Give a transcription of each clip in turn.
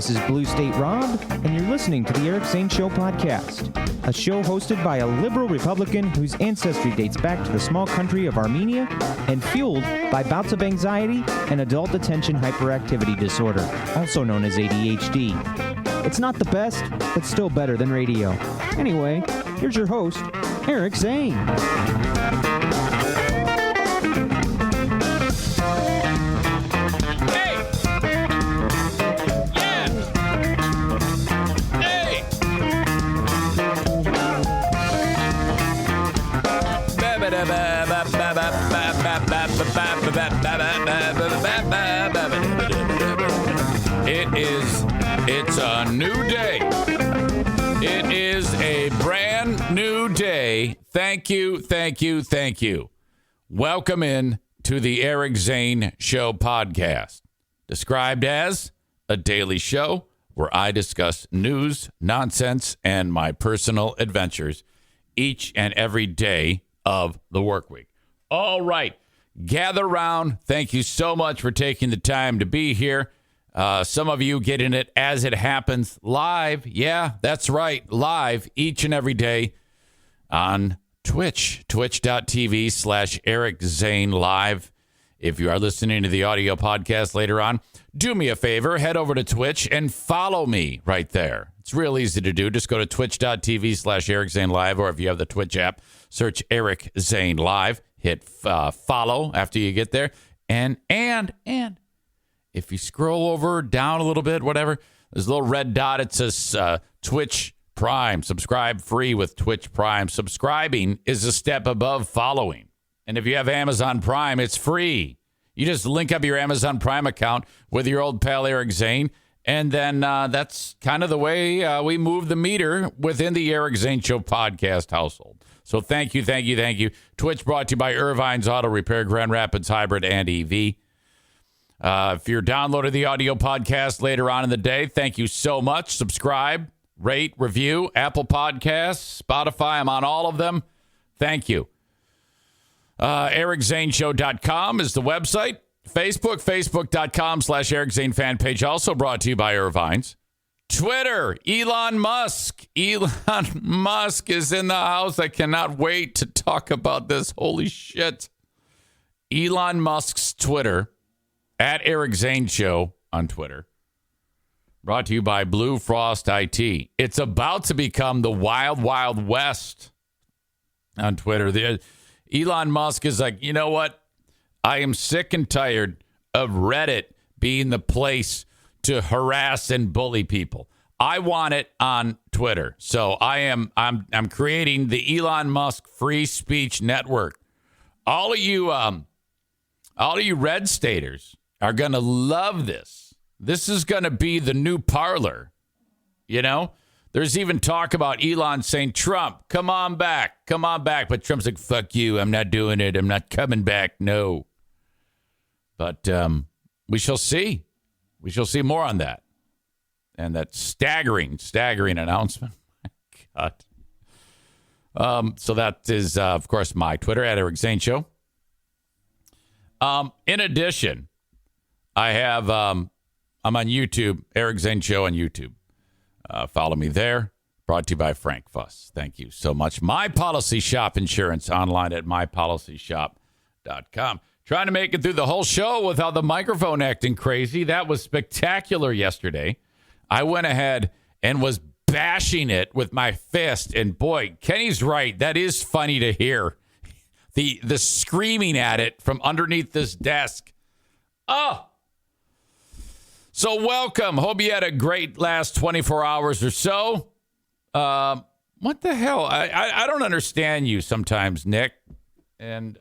This is Blue State Rob, and you're listening to the Eric Zane Show Podcast, a show hosted by a liberal Republican whose ancestry dates back to the small country of Armenia and fueled by bouts of anxiety and adult attention hyperactivity disorder, also known as ADHD. It's not the best, but still better than radio. Anyway, here's your host, Eric Zane. It's a new day. It is a brand new day. Thank you. Welcome in to the Eric Zane Show Podcast, described as a daily show where I discuss news, nonsense, and my personal adventures each and every day of the work week. All right. Gather round. Thank you so much for taking the time to be here. Some of you getting it as it happens live. Yeah, that's right. Live each and every day on Twitch, twitch.tv/Eric Zane Live. If you are listening to the audio podcast later on, do me a favor, head over to Twitch and follow me right there. It's real easy to do. Just go to twitch.tv/Eric Zane Live, or if you have the Twitch app, search Eric Zane Live. Hit follow after you get there. And if you scroll over, down a little bit, whatever, there's a little red dot. It says Twitch Prime. Subscribe free with Twitch Prime. Subscribing is a step above following. And if you have Amazon Prime, it's free. You just link up your Amazon Prime account with your old pal Eric Zane, and then that's kind of the way we move the meter within the Eric Zane Show podcast household. So thank you. Twitch brought to you by Irvine's Auto Repair, Grand Rapids Hybrid and EV. If you're downloading the audio podcast later on in the day, thank you so much. Subscribe, rate, review, Apple Podcasts, Spotify. I'm on all of them. Thank you. EricZaneShow.com is the website. Facebook.com/Eric Zane fan page, also brought to you by Irvine's. Twitter, Elon Musk. Elon Musk is in the house. I cannot wait to talk about this. Holy shit. Elon Musk's Twitter, at Eric Zane Show on Twitter. Brought to you by Blue Frost IT. It's about to become the wild, wild west on Twitter. Elon Musk is like, you know what? I am sick and tired of Reddit being the place to harass and bully people. I want it on Twitter. So I'm creating the Elon Musk Free Speech Network. All of you red staters are going to love this. This is going to be the new Parler. You know, there's even talk about Elon saying, Trump, come on back. But Trump's like, fuck you. I'm not doing it. I'm not coming back. No. But we shall see. We shall see more on that. And that staggering announcement. My God. So that is, of course, my Twitter, at Eric Zane Show. In addition, I have, I'm on YouTube, Eric Zane Show on YouTube. Follow me there. Brought to you by Frank Fuss. Thank you so much. My Policy Shop Insurance, online at mypolicyshop.com. Trying to make it through the whole show without the microphone acting crazy. That was spectacular yesterday. I went ahead and was bashing it with my fist. And boy, Kenny's right. That is funny to hear. The screaming at it from underneath this desk. Oh. So welcome. Hope you had a great last 24 hours or so. What the hell? I don't understand you sometimes, Nick. And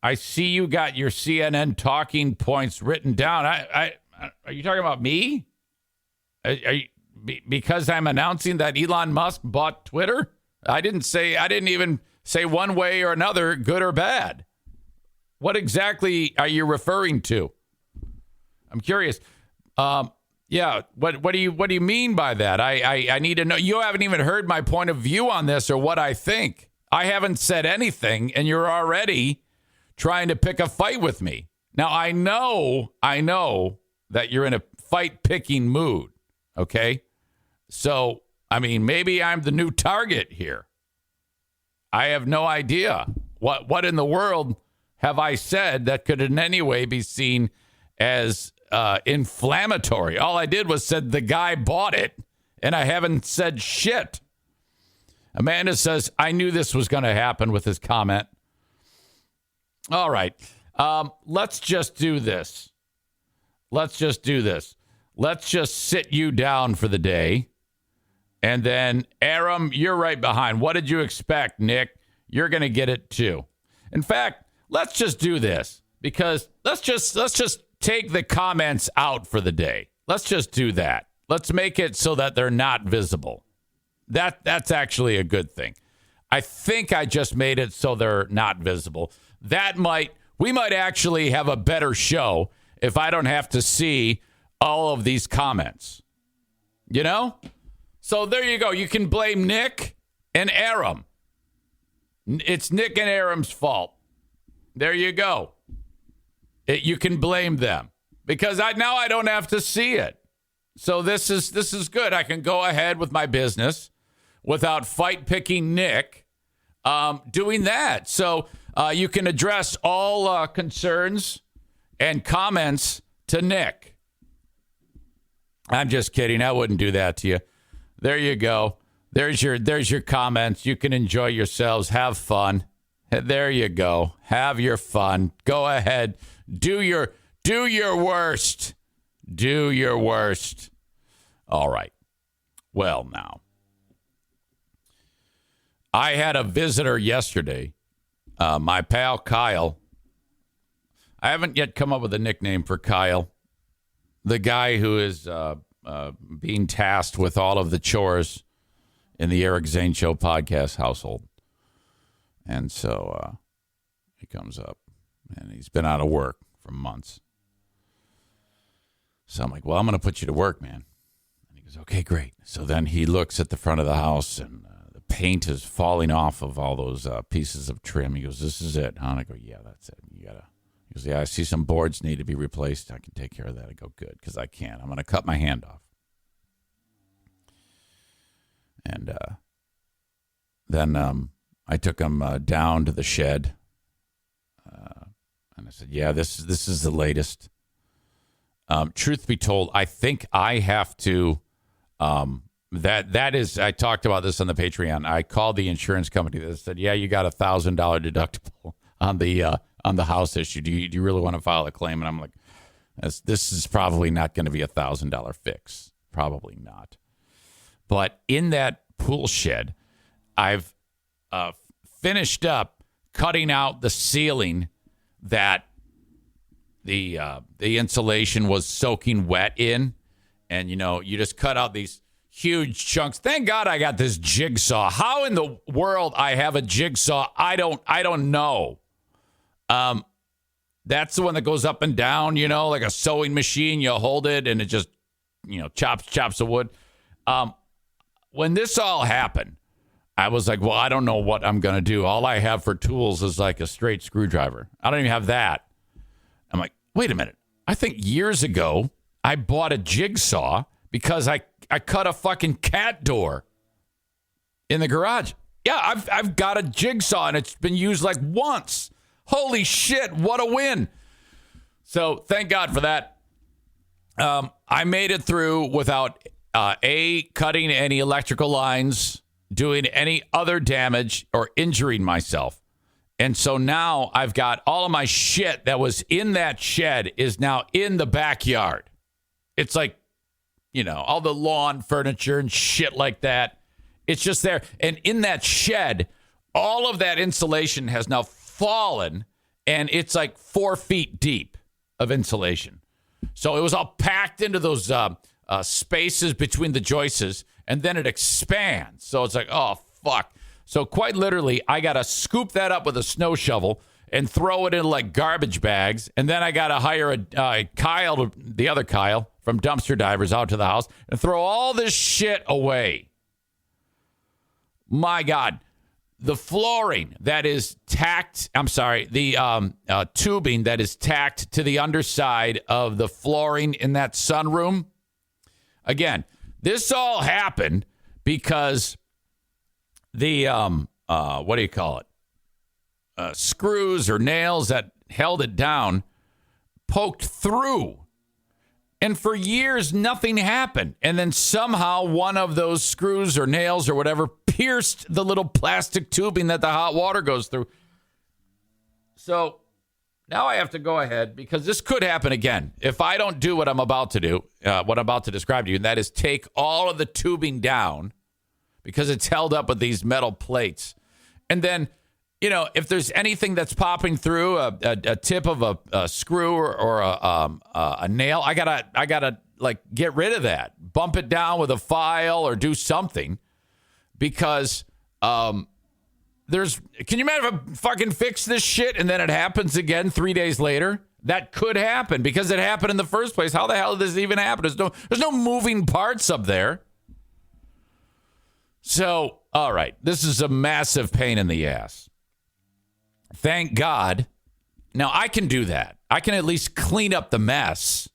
I see you got your CNN talking points written down. Are you talking about me? Because I'm announcing that Elon Musk bought Twitter? I didn't even say one way or another, good or bad. What exactly are you referring to? I'm curious. Yeah. What do you mean by that? I need to know. You haven't even heard my point of view on this or what I think. I haven't said anything, and you're already trying to pick a fight with me. Now, I know that you're in a fight-picking mood. Okay? So, I mean, maybe I'm the new target here. I have no idea. What in the world have I said that could in any way be seen as inflammatory? All I did was said the guy bought it, and I haven't said shit. Amanda says, I knew this was going to happen with his comment. All right. Let's just do this. Let's just sit you down for the day. And then, Aram, you're right behind. What did you expect, Nick? You're going to get it too. In fact, let's just do this because let's just take the comments out for the day. Let's just do that. Let's make it so that they're not visible. That's actually a good thing. I think I just made it so they're not visible. We might actually have a better show if I don't have to see all of these comments. You know? So there you go. You can blame Nick and Aram. It's Nick and Aram's fault. There you go. You can blame them because now I don't have to see it. So this is good. I can go ahead with my business without fight picking Nick doing that. So you can address all concerns and comments to Nick. I'm just kidding. I wouldn't do that to you. There you go. There's your comments. You can enjoy yourselves. Have fun. There you go. Have your fun. Go ahead. Do your worst. Do your worst. All right. Well, now. I had a visitor yesterday. My pal Kyle. I haven't yet come up with a nickname for Kyle. The guy who is being tasked with all of the chores in the Eric Zane Show podcast household. And so he comes up, and he's been out of work for months. So I'm like, well, I'm going to put you to work, man. And he goes, okay, great. So then he looks at the front of the house, and the paint is falling off of all those pieces of trim. He goes, this is it, huh? And I go, yeah, that's it. He goes, yeah, I see some boards need to be replaced. I can take care of that. I go, good, because I can. I'm going to cut my hand off. And then I took him down to the shed, and I said, yeah, this is the latest. Truth be told, I think I have to, that is, I talked about this on the Patreon. I called the insurance company that said, yeah, you got $1,000 deductible on the house issue. Do you really want to file a claim? And I'm like, this is probably not going to be $1,000 fix. Probably not. But in that pool shed, I've finished up cutting out the ceiling that the insulation was soaking wet in. And, you just cut out these huge chunks. Thank God I got this jigsaw. How in the world I have a jigsaw, I don't know. That's the one that goes up and down, like a sewing machine. You hold it and it just, chops the wood. When this all happened, I was like, well, I don't know what I'm going to do. All I have for tools is like a straight screwdriver. I don't even have that. I'm like, wait a minute. I think years ago, I bought a jigsaw because I cut a fucking cat door in the garage. Yeah, I've got a jigsaw and it's been used like once. Holy shit, what a win. So thank God for that. I made it through without cutting any electrical lines, doing any other damage, or injuring myself. And so now I've got all of my shit that was in that shed is now in the backyard. It's like, all the lawn furniture and shit like that. It's just there. And in that shed, all of that insulation has now fallen, and it's like 4 feet deep of insulation. So it was all packed into those spaces between the joists, and then it expands. So it's like, oh, fuck. So quite literally, I got to scoop that up with a snow shovel and throw it in like garbage bags. And then I got to hire Kyle, the other Kyle from Dumpster Divers, out to the house and throw all this shit away. My God. The flooring that is tacked, the tubing that is tacked to the underside of the flooring in that sunroom. Again, This all happened because the, what do you call it? Screws or nails that held it down poked through. And for years, nothing happened. And then somehow one of those screws or nails or whatever pierced the little plastic tubing that the hot water goes through. So now I have to go ahead because this could happen again. If I don't do what I'm about to do, what I'm about to describe to you, and that is take all of the tubing down because it's held up with these metal plates. And then, you know, if there's anything that's popping through a tip of a screw or a nail, I gotta like get rid of that, bump it down with a file or do something because can you imagine if I fucking fix this shit and then it happens again 3 days later? That could happen because it happened in the first place. How the hell did this even happen? There's no moving parts up there. So, all right, this is a massive pain in the ass. Thank God. Now, I can do that. I can at least clean up the mess.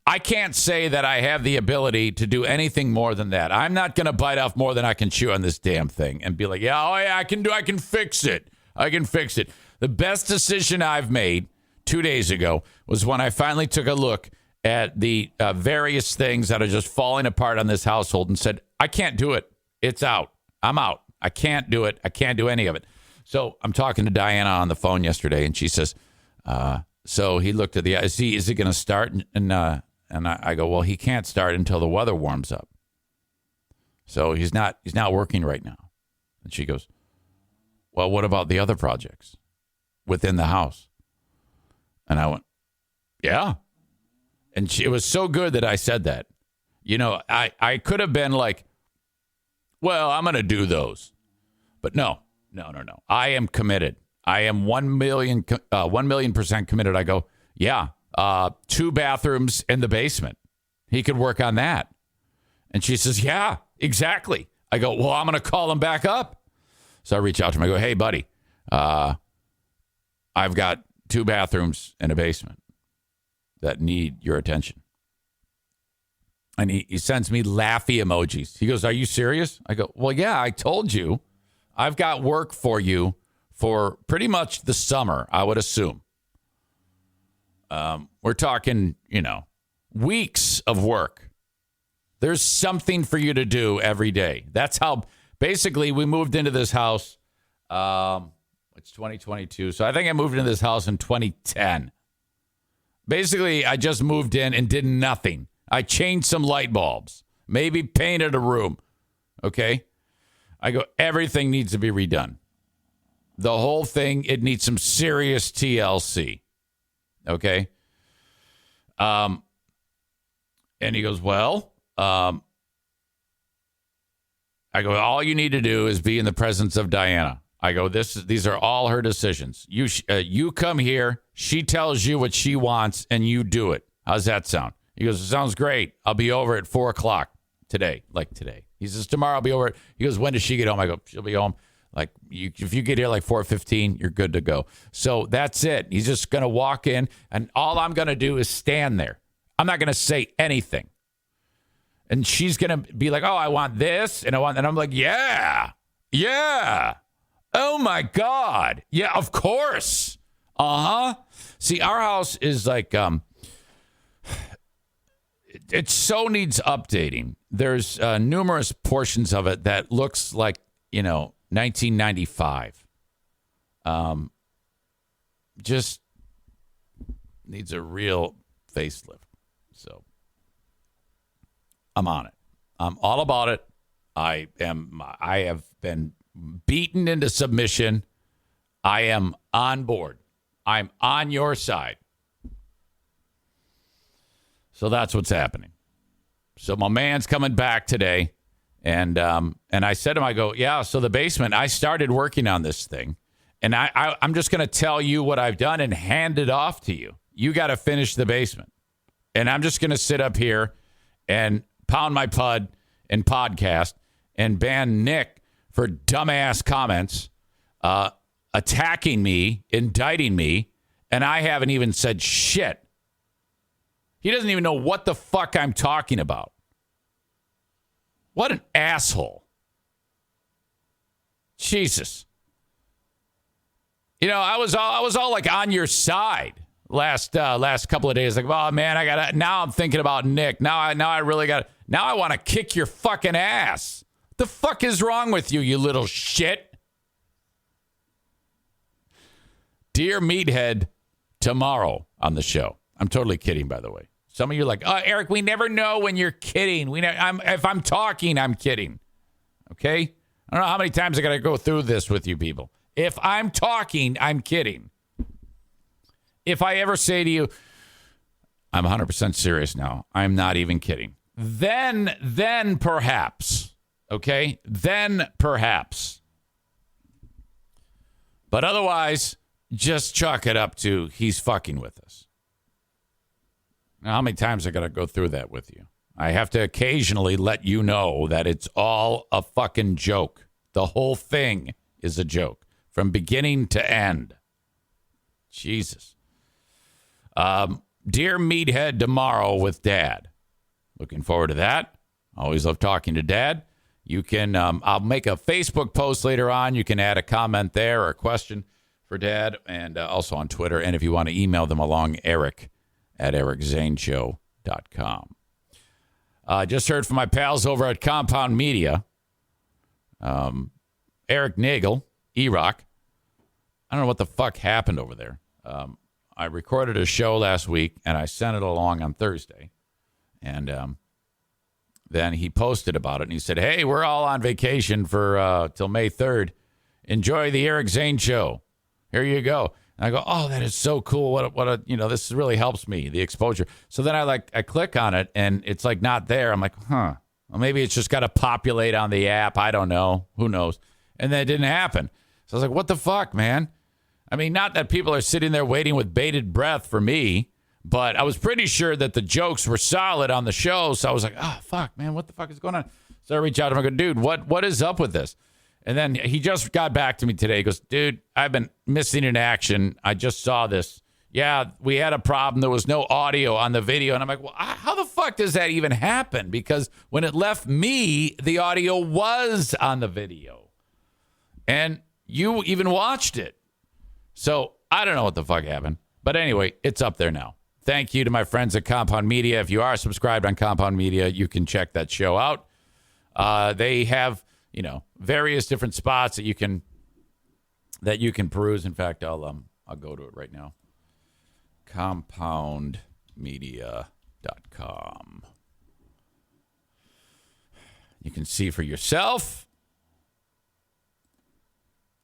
I can't say that I have the ability to do anything more than that. I'm not going to bite off more than I can chew on this damn thing and be like, I can fix it. I can fix it. The best decision I've made 2 days ago was when I finally took a look at the various things that are just falling apart on this household and said, I can't do it. It's out. I'm out. I can't do it. I can't do any of it. So I'm talking to Diana on the phone yesterday, and she says, so he looked at is he going to start? And I go, well, he can't start until the weather warms up. So he's not working right now. And she goes, well, what about the other projects within the house? And I went, yeah. And it was so good that I said that. You know, I could have been like, well, I'm going to do those. But no. I am committed. I am 1 million% committed. I go, yeah, 2 bathrooms in the basement. He could work on that. And she says, yeah, exactly. I go, well, I'm going to call him back up. So I reach out to him. I go, hey, buddy, I've got 2 bathrooms in a basement that need your attention. And he sends me laughy emojis. He goes, are you serious? I go, well, yeah, I told you. I've got work for you for pretty much the summer, I would assume. We're talking, weeks of work. There's something for you to do every day. That's how basically we moved into this house. It's 2022. So I think I moved into this house in 2010. Basically, I just moved in and did nothing. I changed some light bulbs, maybe painted a room. Okay. I go, everything needs to be redone. The whole thing, it needs some serious TLC. Okay. And he goes, well, I go, all you need to do is be in the presence of Diana. I go, these are all her decisions. You come here, she tells you what she wants, and you do it. How's that sound? He goes, it sounds great. I'll be over at 4:00 today, like today. He says, tomorrow I'll be over. He goes, when does she get home? I go, she'll be home. Like, if you get here like 4:15, you're good to go. So that's it. He's just going to walk in, and all I'm going to do is stand there. I'm not going to say anything. And she's going to be like, oh, I want this, and I'm like, yeah. Oh, my God. Yeah, of course. Uh-huh. See, our house is like, it so needs updating. There's numerous portions of it that looks like, 1995. Just needs a real facelift. So I'm on it. I'm all about it. I have been beaten into submission. I am on board. I'm on your side. So that's what's happening. So my man's coming back today. And I said to him, I go, yeah, so the basement, I started working on this thing. And I'm just going to tell you what I've done and hand it off to you. You got to finish the basement. And I'm just going to sit up here and pound my pud and podcast and ban Nick for dumbass comments, attacking me, indicting me. And I haven't even said shit. He doesn't even know what the fuck I'm talking about. What an asshole. Jesus. You know, I was all like on your side last couple of days. Like, oh man, now I'm thinking about Nick. Now I want to kick your fucking ass. What the fuck is wrong with you, you little shit? Dear Meathead, tomorrow on the show. I'm totally kidding, by the way. Some of you are like, oh, Eric, we never know when you're kidding. If I'm talking, I'm kidding. Okay? I don't know how many times I got to go through this with you people. If I'm talking, I'm kidding. If I ever say to you, I'm 100% serious now. I'm not even kidding. Then perhaps. Okay? Then perhaps. But otherwise, just chalk it up to he's fucking with us. Now, how many times I got to go through that with you? I have to occasionally let you know that it's all a fucking joke. The whole thing is a joke from beginning to end. Jesus. Dear Meathead tomorrow with Dad. Looking forward to that. Always love talking to Dad. You can, I'll make a Facebook post later on. You can add a comment there or a question for Dad, and also on Twitter. And if you want to email them along, eric@ericzaneshow.com. Just heard from my pals over at Compound Media. Eric Nagel, E-Rock. I don't know what the fuck happened over there. I recorded a show last week, and I sent it along on Thursday. And then he posted about it, and he said, hey, we're all on vacation for till May 3rd. Enjoy the Eric Zane Show. Here you go. And I go, oh, that is so cool. What a this really helps me, the exposure. So then I click on it, and it's like not there. I'm like, huh. Well, maybe it's just got to populate on the app. I don't know. Who knows? And then it didn't happen. So I was like, what the fuck, man? I mean, not that people are sitting there waiting with bated breath for me, but I was pretty sure that the jokes were solid on the show. So I was like, oh, fuck, man, what the fuck is going on? So I reach out to him. I go, dude, what is up with this? And then he just got back to me today. He goes, dude, I've been missing in action. I just saw this. Yeah, we had a problem. There was no audio on the video. And I'm like, well, how the fuck does that even happen? Because when it left me, the audio was on the video. And you even watched it. So I don't know what the fuck happened. But anyway, it's up there now. Thank you to my friends at Compound Media. If you are subscribed on Compound Media, you can check that show out. They have, various different spots that you can peruse. In fact, I'll go to it right now. Compoundmedia.com. You can see for yourself.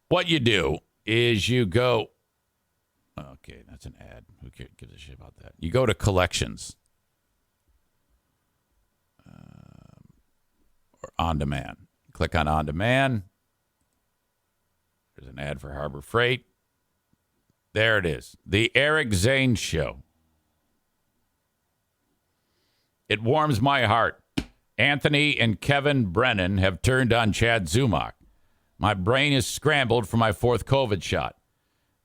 What you do is you go. Okay, that's an ad. Who gives a shit about that? You go to collections or on demand. Click on demand. There's an ad for Harbor Freight. There it is. The Eric Zane Show. It warms my heart. Anthony and Kevin Brennan have turned on Chad Zumach. My brain is scrambled for my fourth COVID shot.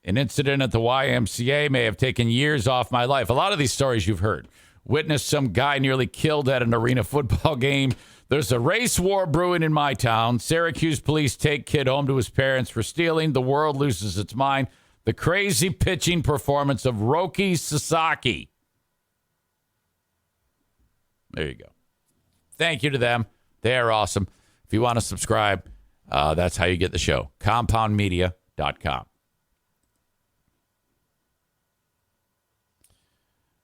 An incident at the YMCA may have taken years off my life. A lot of these stories you've heard. Witnessed some guy nearly killed at an arena football game. There's a race war brewing in my town. Syracuse police take kid home to his parents for stealing. The world loses its mind. The crazy pitching performance of Roki Sasaki. There you go. Thank you to them. They are awesome. If you want to subscribe, that's how you get the show. CompoundMedia.com.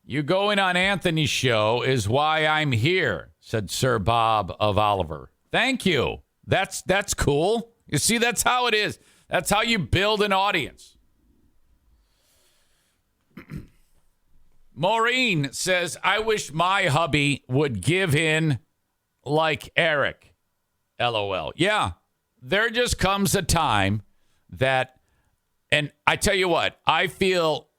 You going on Anthony's show is why I'm here, said Sir Bob of Oliver. Thank you. That's cool. You see, that's how it is. That's how you build an audience. Maureen says, I wish my hubby would give in like Eric. LOL. Yeah, there just comes a time that, and I tell you what, I feel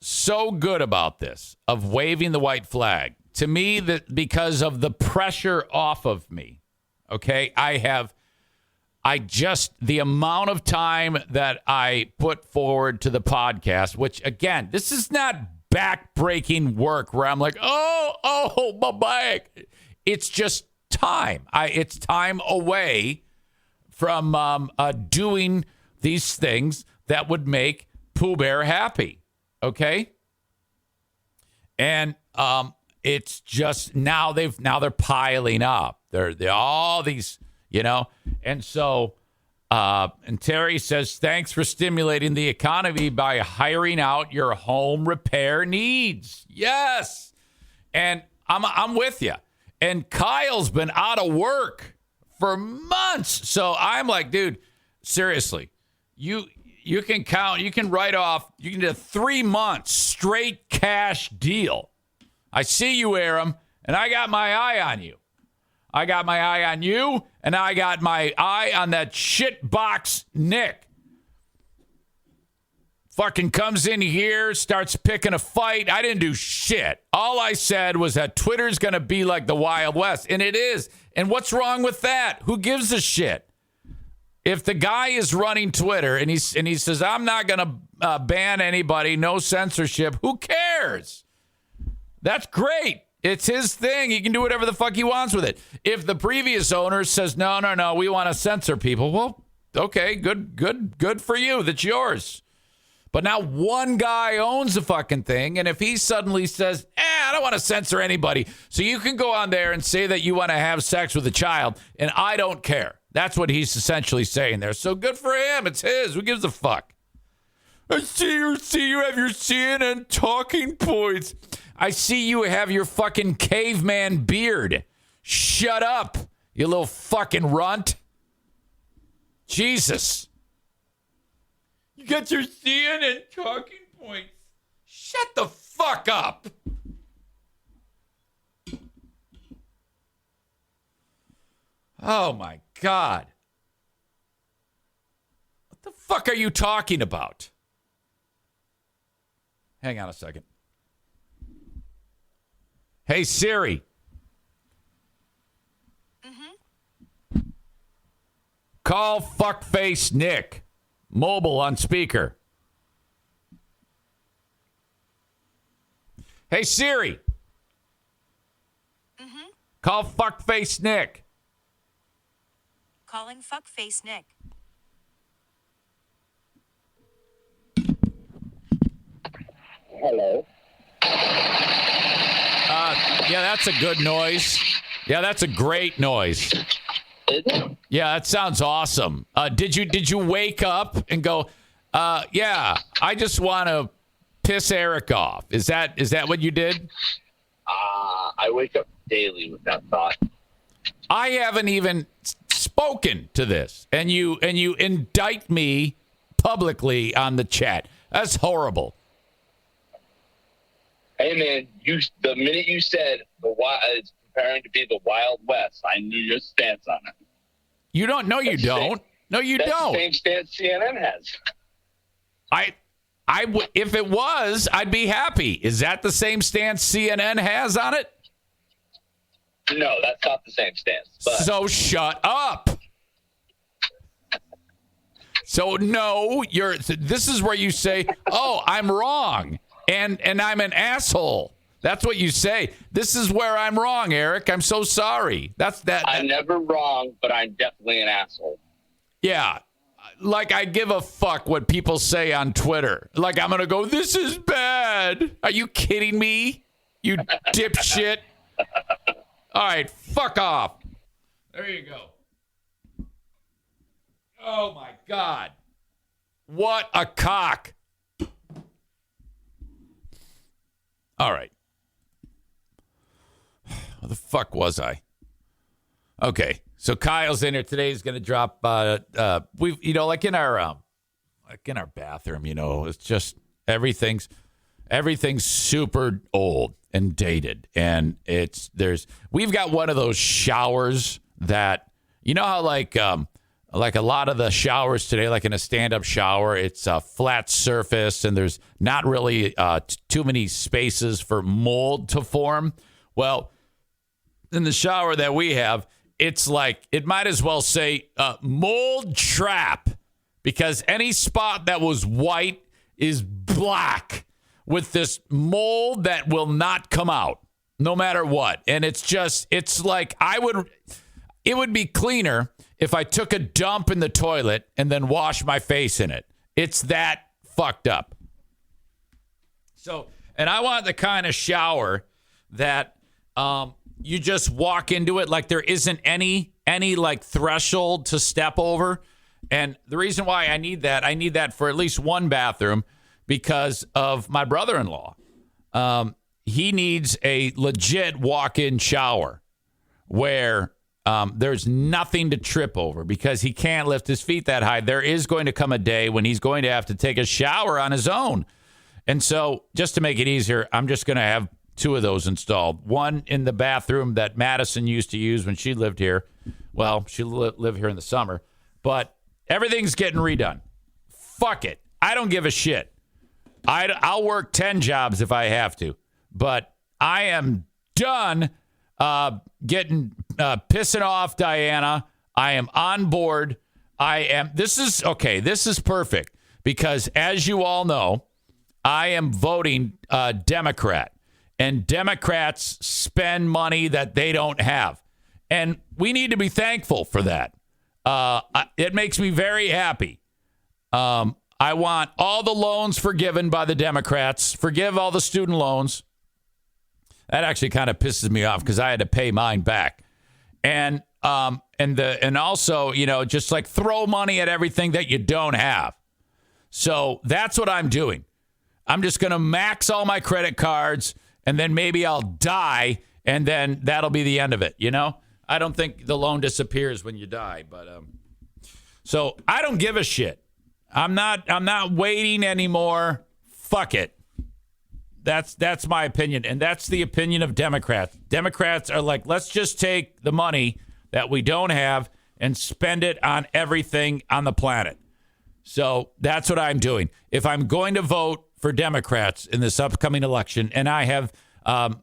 so good about this, of waving the white flag. To me, that because of the pressure off of me, okay? The amount of time that I put forward to the podcast, which, again, this is not back-breaking work where I'm like, oh, my back. It's just time. It's time away from doing these things that would make Pooh Bear happy. Okay? And it's just now they're piling up. They're all these, and so and Terry says, thanks for stimulating the economy by hiring out your home repair needs. Yes. And I'm with you. And Kyle's been out of work for months. So I'm like, dude, seriously, you can count, you can write off, you can do a 3 months straight cash deal. I see you, Aram, and I got my eye on you. I got my eye on you, and I got my eye on that shit box Nick. Fucking comes in here, starts picking a fight. I didn't do shit. All I said was that Twitter's going to be like the Wild West, and it is. And what's wrong with that? Who gives a shit? If the guy is running Twitter and he says, I'm not going to ban anybody, no censorship, who cares? That's great. It's his thing. He can do whatever the fuck he wants with it. If the previous owner says, no, we want to censor people, well, okay, good for you. That's yours. But now one guy owns the fucking thing, and if he suddenly says, I don't want to censor anybody, so you can go on there and say that you want to have sex with a child, and I don't care. That's what he's essentially saying there. So good for him. It's his. Who gives a fuck? I see you have your CNN talking points. I see you have your fucking caveman beard. Shut up, you little fucking runt. Jesus. You got your CNN talking points. Shut the fuck up. Oh, my God. What the fuck are you talking about? Hang on a second. Hey, Siri. Mm-hmm. Call fuckface Nick. Mobile on speaker. Hey, Siri. Mm-hmm. Call fuckface Nick. Calling fuckface Nick. Hello. Yeah, that's a good noise. Yeah, that's a great noise. Is it? Yeah, that sounds awesome. Did you wake up and go, yeah, I just want to piss Eric off? Is that what you did? I wake up daily with that thought. I haven't even spoken to this, and you indict me publicly on the chat. That's horrible. Hey man, the minute you said it's preparing to be the Wild West, I knew your stance on it. You don't? No, you don't. No, you don't. That's the same stance CNN has. If it was, I'd be happy. Is that the same stance CNN has on it? No, that's not the same stance. But So shut up. So no, this is where you say, "Oh, I'm wrong." And I'm an asshole. That's what you say. This is where I'm wrong, Eric. I'm so sorry. I'm never wrong, but I'm definitely an asshole. Yeah. Like I give a fuck what people say on Twitter. Like I'm going to go, this is bad. Are you kidding me? You dipshit. All right. Fuck off. There you go. Oh, my God. What a cock. All right. Where the fuck was I? Okay, so Kyle's in here today. He's going to drop. We've like in our bathroom. It's just everything's super old and dated, and we've got one of those showers that how like a lot of the showers today, like in a stand-up shower, it's a flat surface and there's not really too many spaces for mold to form. Well, in the shower that we have, it's like, it might as well say mold trap, because any spot that was white is black with this mold that will not come out. no matter what. And it's like it would be cleaner if I took a dump in the toilet and then washed my face in it. It's that fucked up. So, and I want the kind of shower that you just walk into it like there isn't any like threshold to step over. And the reason why I need that for at least one bathroom because of my brother-in-law. He needs a legit walk-in shower where there's nothing to trip over because he can't lift his feet that high. There is going to come a day when he's going to have to take a shower on his own. And so just to make it easier, I'm just going to have 2 of those installed. One in the bathroom that Madison used to use when she lived here. Well, she lived here in the summer. But everything's getting redone. Fuck it. I don't give a shit. I'll work 10 jobs if I have to. But I am done pissing off Diana. I am on board. This is perfect because as you all know, I am voting Democrat, and Democrats spend money that they don't have. And we need to be thankful for that. It makes me very happy. I want all the loans forgiven by the Democrats. Forgive all the student loans. That actually kind of pisses me off because I had to pay mine back. And also, just like throw money at everything that you don't have. So that's what I'm doing. I'm just going to max all my credit cards and then maybe I'll die and then that'll be the end of it. I don't think the loan disappears when you die, but so I don't give a shit. I'm not waiting anymore. Fuck it. That's my opinion, and that's the opinion of Democrats. Democrats are like, let's just take the money that we don't have and spend it on everything on the planet. So that's what I'm doing. If I'm going to vote for Democrats in this upcoming election, and I have I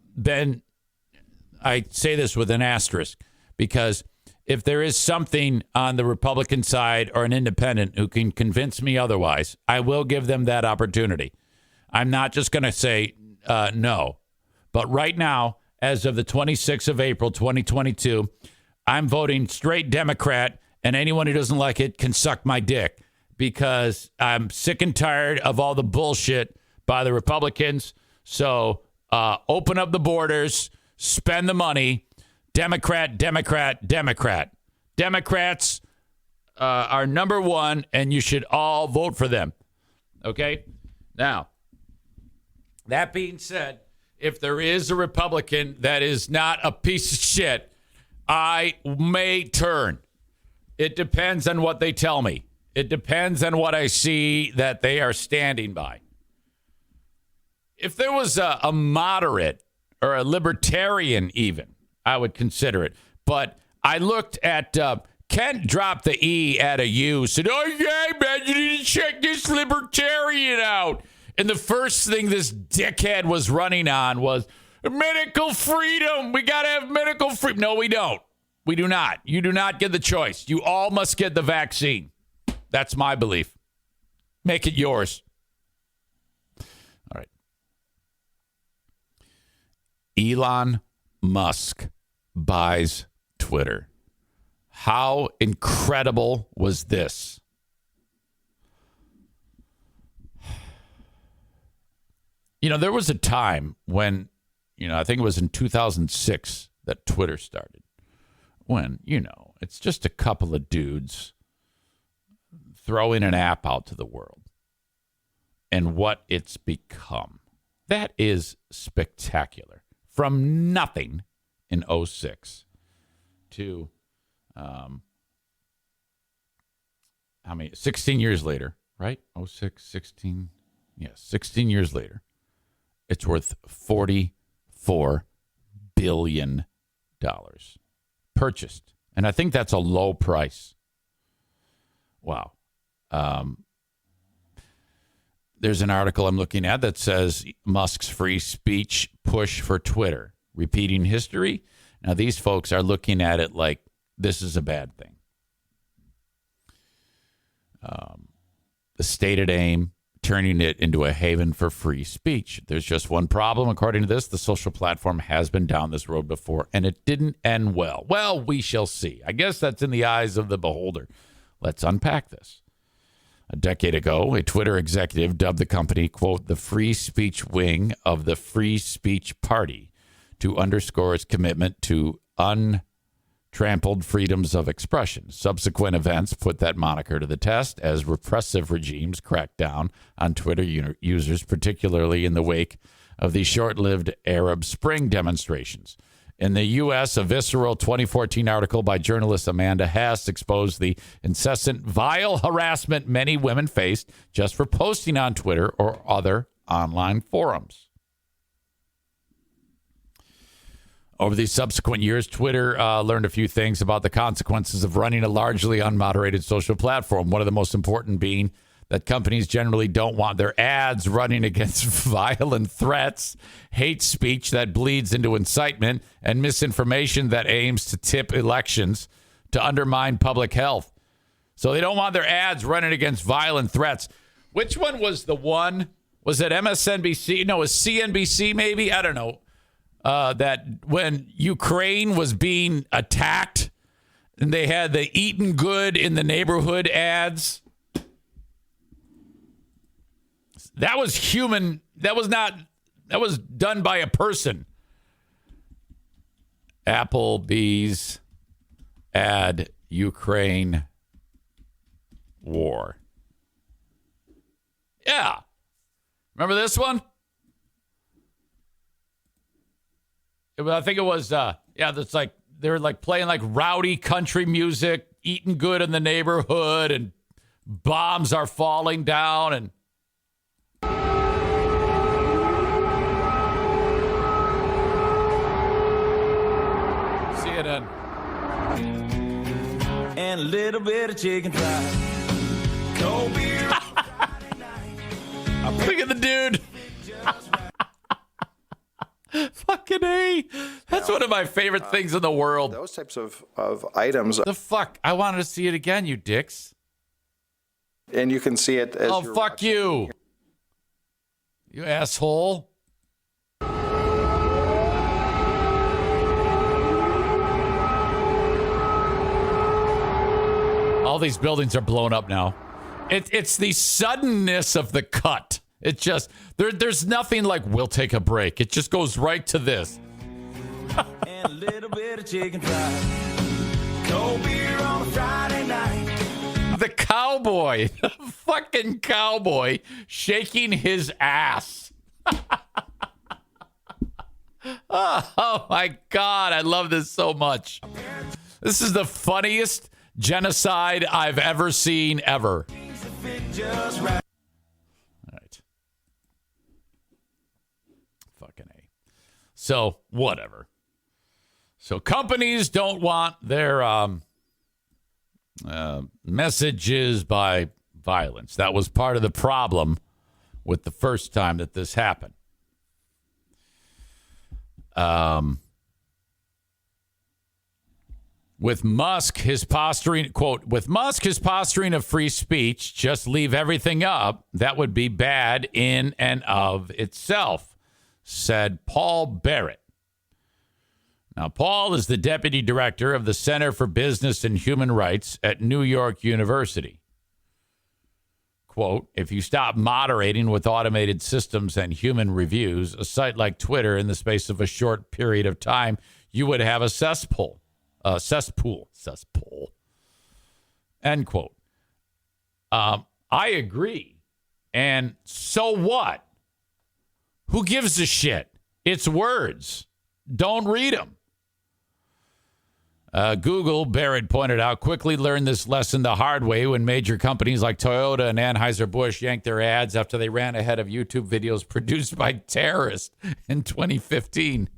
say this with an asterisk, because if there is something on the Republican side or an independent who can convince me otherwise, I will give them that opportunity. I'm not just going to say no. But right now, as of the 26th of April, 2022, I'm voting straight Democrat, and anyone who doesn't like it can suck my dick because I'm sick and tired of all the bullshit by the Republicans. So open up the borders, spend the money. Democrat, Democrat, Democrat. Democrats are number one, and you should all vote for them. Okay? Now, that being said, if there is a Republican that is not a piece of shit, I may turn. It depends on what they tell me. It depends on what I see that they are standing by. If there was a moderate or a libertarian even, I would consider it. But I looked at Kent dropped the E at a U, said, oh, yeah, man, you need to check this libertarian out. And the first thing this dickhead was running on was medical freedom. We got to have medical freedom. No, we don't. We do not. You do not get the choice. You all must get the vaccine. That's my belief. Make it yours. All right. Elon Musk buys Twitter. How incredible was this? There was a time when, I think it was in 2006 that Twitter started. When, it's just a couple of dudes throwing an app out to the world. And what it's become. That is spectacular. From nothing in 2006 to, 16 years later, right? 2006, 16. Yes, 16 years later. It's worth $44 billion purchased. And I think that's a low price. Wow. There's an article I'm looking at that says Musk's free speech push for Twitter, repeating history. Now, these folks are looking at it like this is a bad thing. The stated aim, turning it into a haven for free speech. There's just one problem. According to this, the social platform has been down this road before, and it didn't end well. Well, we shall see. I guess that's in the eyes of the beholder. Let's unpack this. A decade ago, a Twitter executive dubbed the company, quote, the free speech wing of the Free Speech Party to underscore its commitment to untrampled freedoms of expression. Subsequent events put that moniker to the test as repressive regimes cracked down on Twitter users, particularly in the wake of the short-lived Arab Spring demonstrations. In the U.S., a visceral 2014 article by journalist Amanda Hess exposed the incessant vile harassment many women faced just for posting on Twitter or other online forums. Over the subsequent years, Twitter learned a few things about the consequences of running a largely unmoderated social platform, one of the most important being that companies generally don't want their ads running against violent threats, hate speech that bleeds into incitement, and misinformation that aims to tip elections to undermine public health. So they don't want their ads running against violent threats. Which one was the one? Was it MSNBC? No, it was CNBC maybe? I don't know. That when Ukraine was being attacked and they had the eaten good in the neighborhood ads. That was human. That was done by a person. Applebee's ad Ukraine war. Yeah. Remember this one? I think it was, that's like, they were like playing like rowdy country music, eating good in the neighborhood, and bombs are falling down, and CNN. And a little bit of chicken fried. Cold beer. Look at the dude. Fucking A. That's one of my favorite things in the world. Those types of items. The fuck? I wanted to see it again, you dicks. And you can see it as oh, you're fuck watching. you. You asshole. All these buildings are blown up now. It's the suddenness of the cut. It just, there's nothing like, we'll take a break. It just goes right to this. And a little bit of chicken fried. Cold beer on a Friday night. The cowboy, the fucking cowboy shaking his ass. Oh my God, I love this so much. This is the funniest genocide I've ever seen ever. Just right. All right. Fucking A. So, whatever. So, companies don't want their messages by violence. That was part of the problem with the first time that this happened. With Musk, his posturing, quote, with Musk, his posturing of free speech, just leave everything up. That would be bad in and of itself, said Paul Barrett. Now, Paul is the deputy director of the Center for Business and Human Rights at New York University. Quote, if you stop moderating with automated systems and human reviews, a site like Twitter in the space of a short period of time, you would have a cesspool, end quote. I agree. And so what? Who gives a shit? It's words. Don't read them. Google, Barrett pointed out, quickly learned this lesson the hard way when major companies like Toyota and Anheuser-Busch yanked their ads after they ran ahead of YouTube videos produced by terrorists in 2015.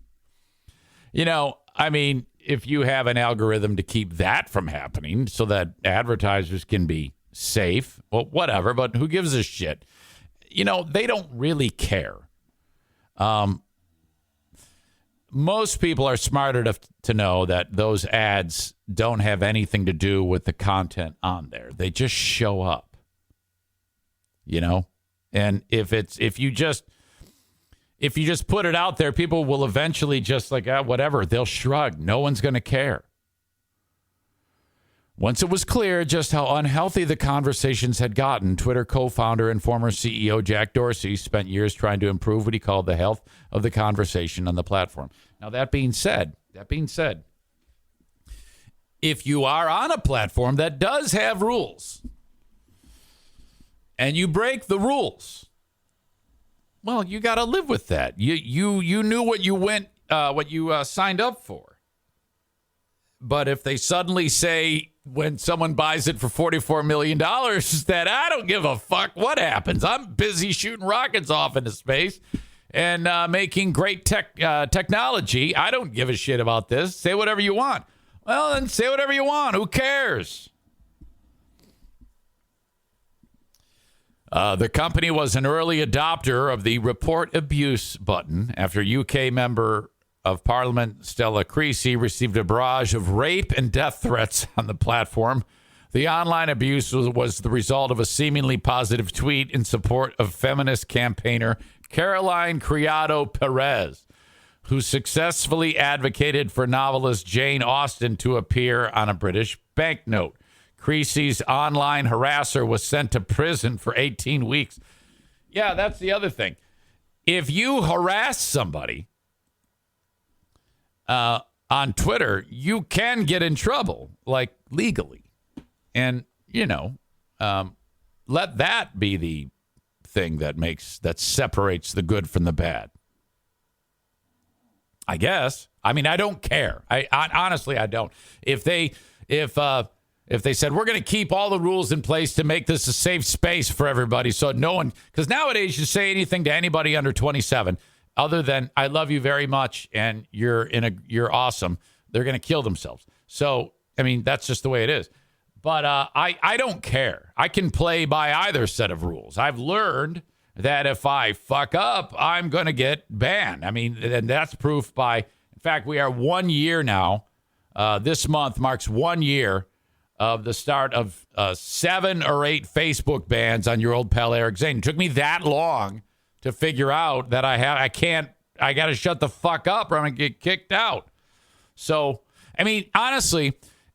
You know, I mean, if you have an algorithm to keep that from happening so that advertisers can be safe, well, whatever, but who gives a shit? You know, they don't really care. Most people are smart enough to know that those ads don't have anything to do with the content on there. They just show up. You know, And if you just put it out there, people will eventually just like, whatever, they'll shrug. No one's going to care. Once it was clear just how unhealthy the conversations had gotten, Twitter co-founder and former CEO Jack Dorsey spent years trying to improve what he called the health of the conversation on the platform. Now, that being said, if you are on a platform that does have rules and you break the rules, well, you got to live with that. You knew what you signed up for. But if they suddenly say when someone buys it for $44 million that I don't give a fuck what happens, I'm busy shooting rockets off into space and making great technology, I don't give a shit about this. Say whatever you want. Well, then say whatever you want. Who cares? The company was an early adopter of the report abuse button after UK member of Parliament Stella Creasy received a barrage of rape and death threats on the platform. The online abuse was the result of a seemingly positive tweet in support of feminist campaigner Caroline Criado Perez, who successfully advocated for novelist Jane Austen to appear on a British banknote. Creasy's online harasser was sent to prison for 18 weeks. Yeah, that's the other thing. If you harass somebody on Twitter, you can get in trouble, like legally. And, let that be the thing that separates the good from the bad. I guess. I mean, I don't care. I honestly, I don't. If they said, we're going to keep all the rules in place to make this a safe space for everybody, so no one, because nowadays you say anything to anybody under 27, other than I love you very much and you're awesome, they're going to kill themselves. So, I mean, that's just the way it is. But I don't care. I can play by either set of rules. I've learned that if I fuck up, I'm going to get banned. I mean, and that's proof by, in fact, we are 1 year now. This month marks 1 year of the start of 7 or 8 Facebook bans on your old pal Eric Zane. It took me that long to figure out that I got to shut the fuck up or I'm going to get kicked out. So, I mean, honestly,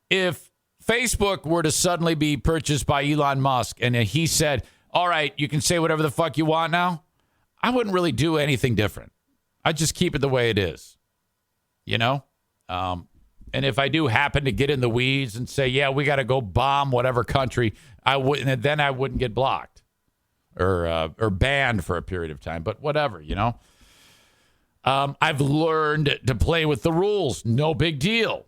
if Facebook were to suddenly be purchased by Elon Musk and he said, all right, you can say whatever the fuck you want now, I wouldn't really do anything different. I'd just keep it the way it is, And if I do happen to get in the weeds and say, yeah, we got to go bomb whatever country, I wouldn't get blocked or banned for a period of time. But whatever, I've learned to play with the rules. No big deal.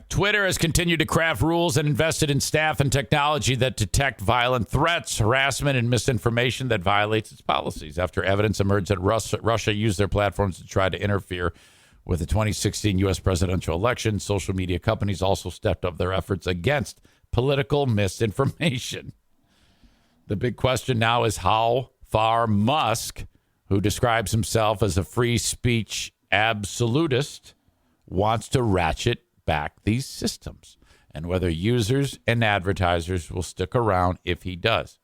Twitter has continued to craft rules and invested in staff and technology that detect violent threats, harassment, and misinformation that violates its policies. After evidence emerged that Russia used their platforms to try to interfere with the 2016 U.S. presidential election, social media companies also stepped up their efforts against political misinformation. The big question now is how far Musk, who describes himself as a free speech absolutist, wants to ratchet back these systems, and whether users and advertisers will stick around if he does.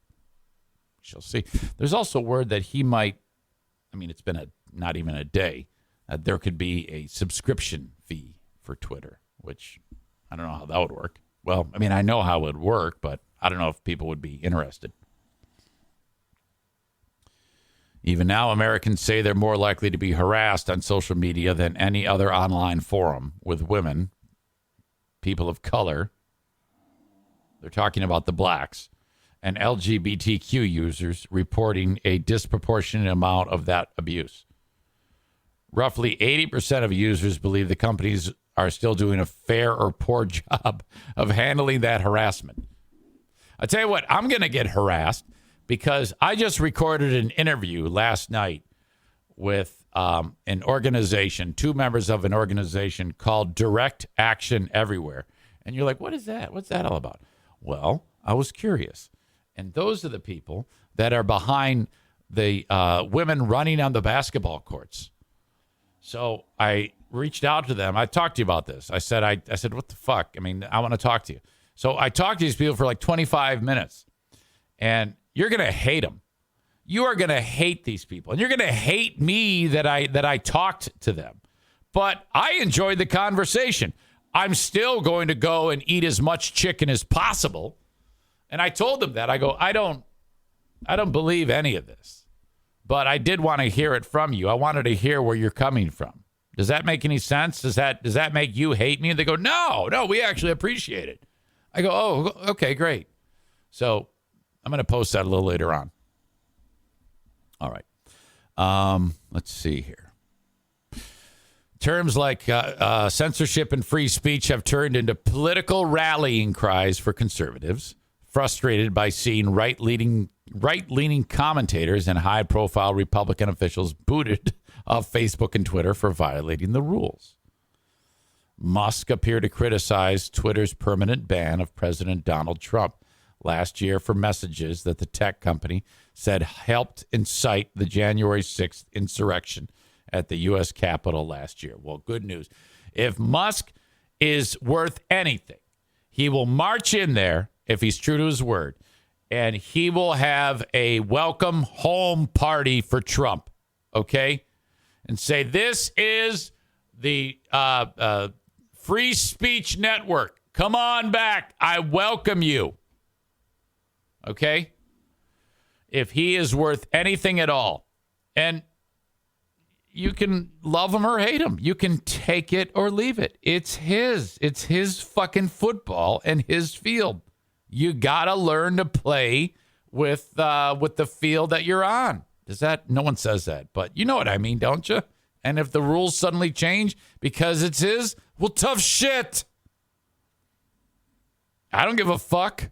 We shall see. There's also word that he might, it's been not even a day, there could be a subscription fee for Twitter, which I don't know how that would work. Well, I know how it would work, but I don't know if people would be interested. Even now, Americans say they're more likely to be harassed on social media than any other online forum, with women, people of color, they're talking about the blacks, and LGBTQ users reporting a disproportionate amount of that abuse. Roughly 80% of users believe the companies are still doing a fair or poor job of handling that harassment. I tell you what, I'm going to get harassed because I just recorded an interview last night with an organization, 2 members of an organization called Direct Action Everywhere. And you're like, what is that? What's that all about? Well, I was curious. And those are the people that are behind the women running on the basketball courts. So I reached out to them. I talked to you about this. I said, what the fuck? I want to talk to you. So I talked to these people for like 25 minutes. And you're going to hate them. You are going to hate these people. And you're going to hate me that I talked to them. But I enjoyed the conversation. I'm still going to go and eat as much chicken as possible. And I told them that. I go, I don't believe any of this. But I did want to hear it from you. I wanted to hear where you're coming from. Does that make any sense? Does that make you hate me? And they go, no, we actually appreciate it. I go, oh, okay, great. So I'm going to post that a little later on. All right. Let's see here. Terms like censorship and free speech have turned into political rallying cries for conservatives, frustrated by seeing right-leaning commentators and high-profile Republican officials booted off Facebook and Twitter for violating the rules. Musk appeared to criticize Twitter's permanent ban of President Donald Trump last year for messages that the tech company said helped incite the January 6th insurrection at the U.S. Capitol last year. Well, good news. If Musk is worth anything, he will march in there, if he's true to his word, and he will have a welcome home party for Trump, okay? And say, this is the free speech network. Come on back. I welcome you. Okay? If he is worth anything at all. And you can love him or hate him. You can take it or leave it. It's his. It's his fucking football and his field. You got to learn to play with the field that you're on. No one says that, but you know what I mean, don't you? And if the rules suddenly change because it's his, well, tough shit. I don't give a fuck.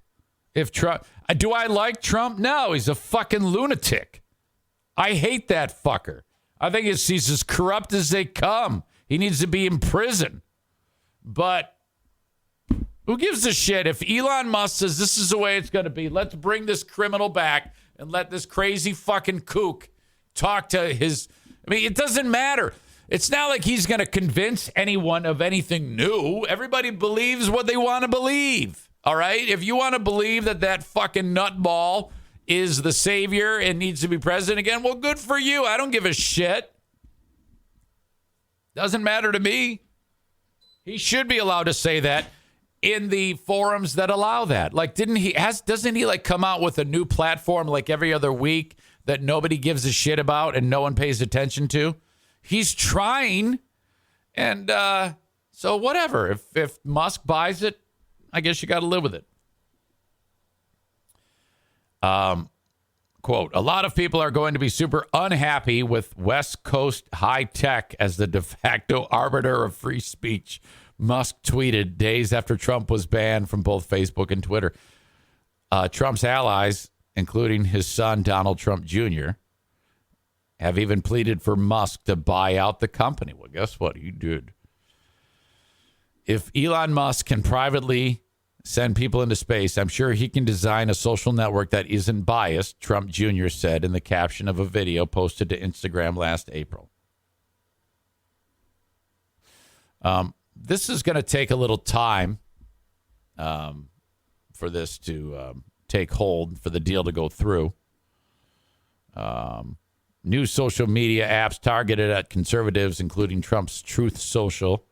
If Trump, do I like Trump? No, he's a fucking lunatic. I hate that fucker. I think he's as corrupt as they come. He needs to be in prison. But who gives a shit? If Elon Musk says this is the way it's going to be, let's bring this criminal back and let this crazy fucking kook talk to his... I mean, it doesn't matter. It's not like he's going to convince anyone of anything new. Everybody believes what they want to believe. All right? If you want to believe that fucking nutball is the savior and needs to be president again, well, good for you. I don't give a shit. Doesn't matter to me. He should be allowed to say that in the forums that allow that. Like, doesn't he like come out with a new platform like every other week that nobody gives a shit about and no one pays attention to? He's trying. And so whatever. If Musk buys it, I guess you got to live with it. Quote, a lot of people are going to be super unhappy with West Coast high tech as the de facto arbiter of free speech, Musk tweeted days after Trump was banned from both Facebook and Twitter. Trump's allies, including his son, Donald Trump Jr., have even pleaded for Musk to buy out the company. Well, guess what? He did. If Elon Musk can privately send people into space, I'm sure he can design a social network that isn't biased, Trump Jr. said in the caption of a video posted to Instagram last April. This is going to take a little time for this to take hold, for the deal to go through. New social media apps targeted at conservatives, including Trump's Truth Social,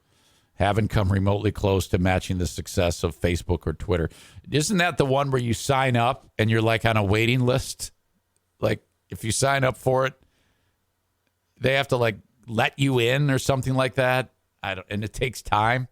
haven't come remotely close to matching the success of Facebook or Twitter. Isn't that the one where you sign up and you're like on a waiting list? Like if you sign up for it, they have to like let you in or something like that. And it takes time.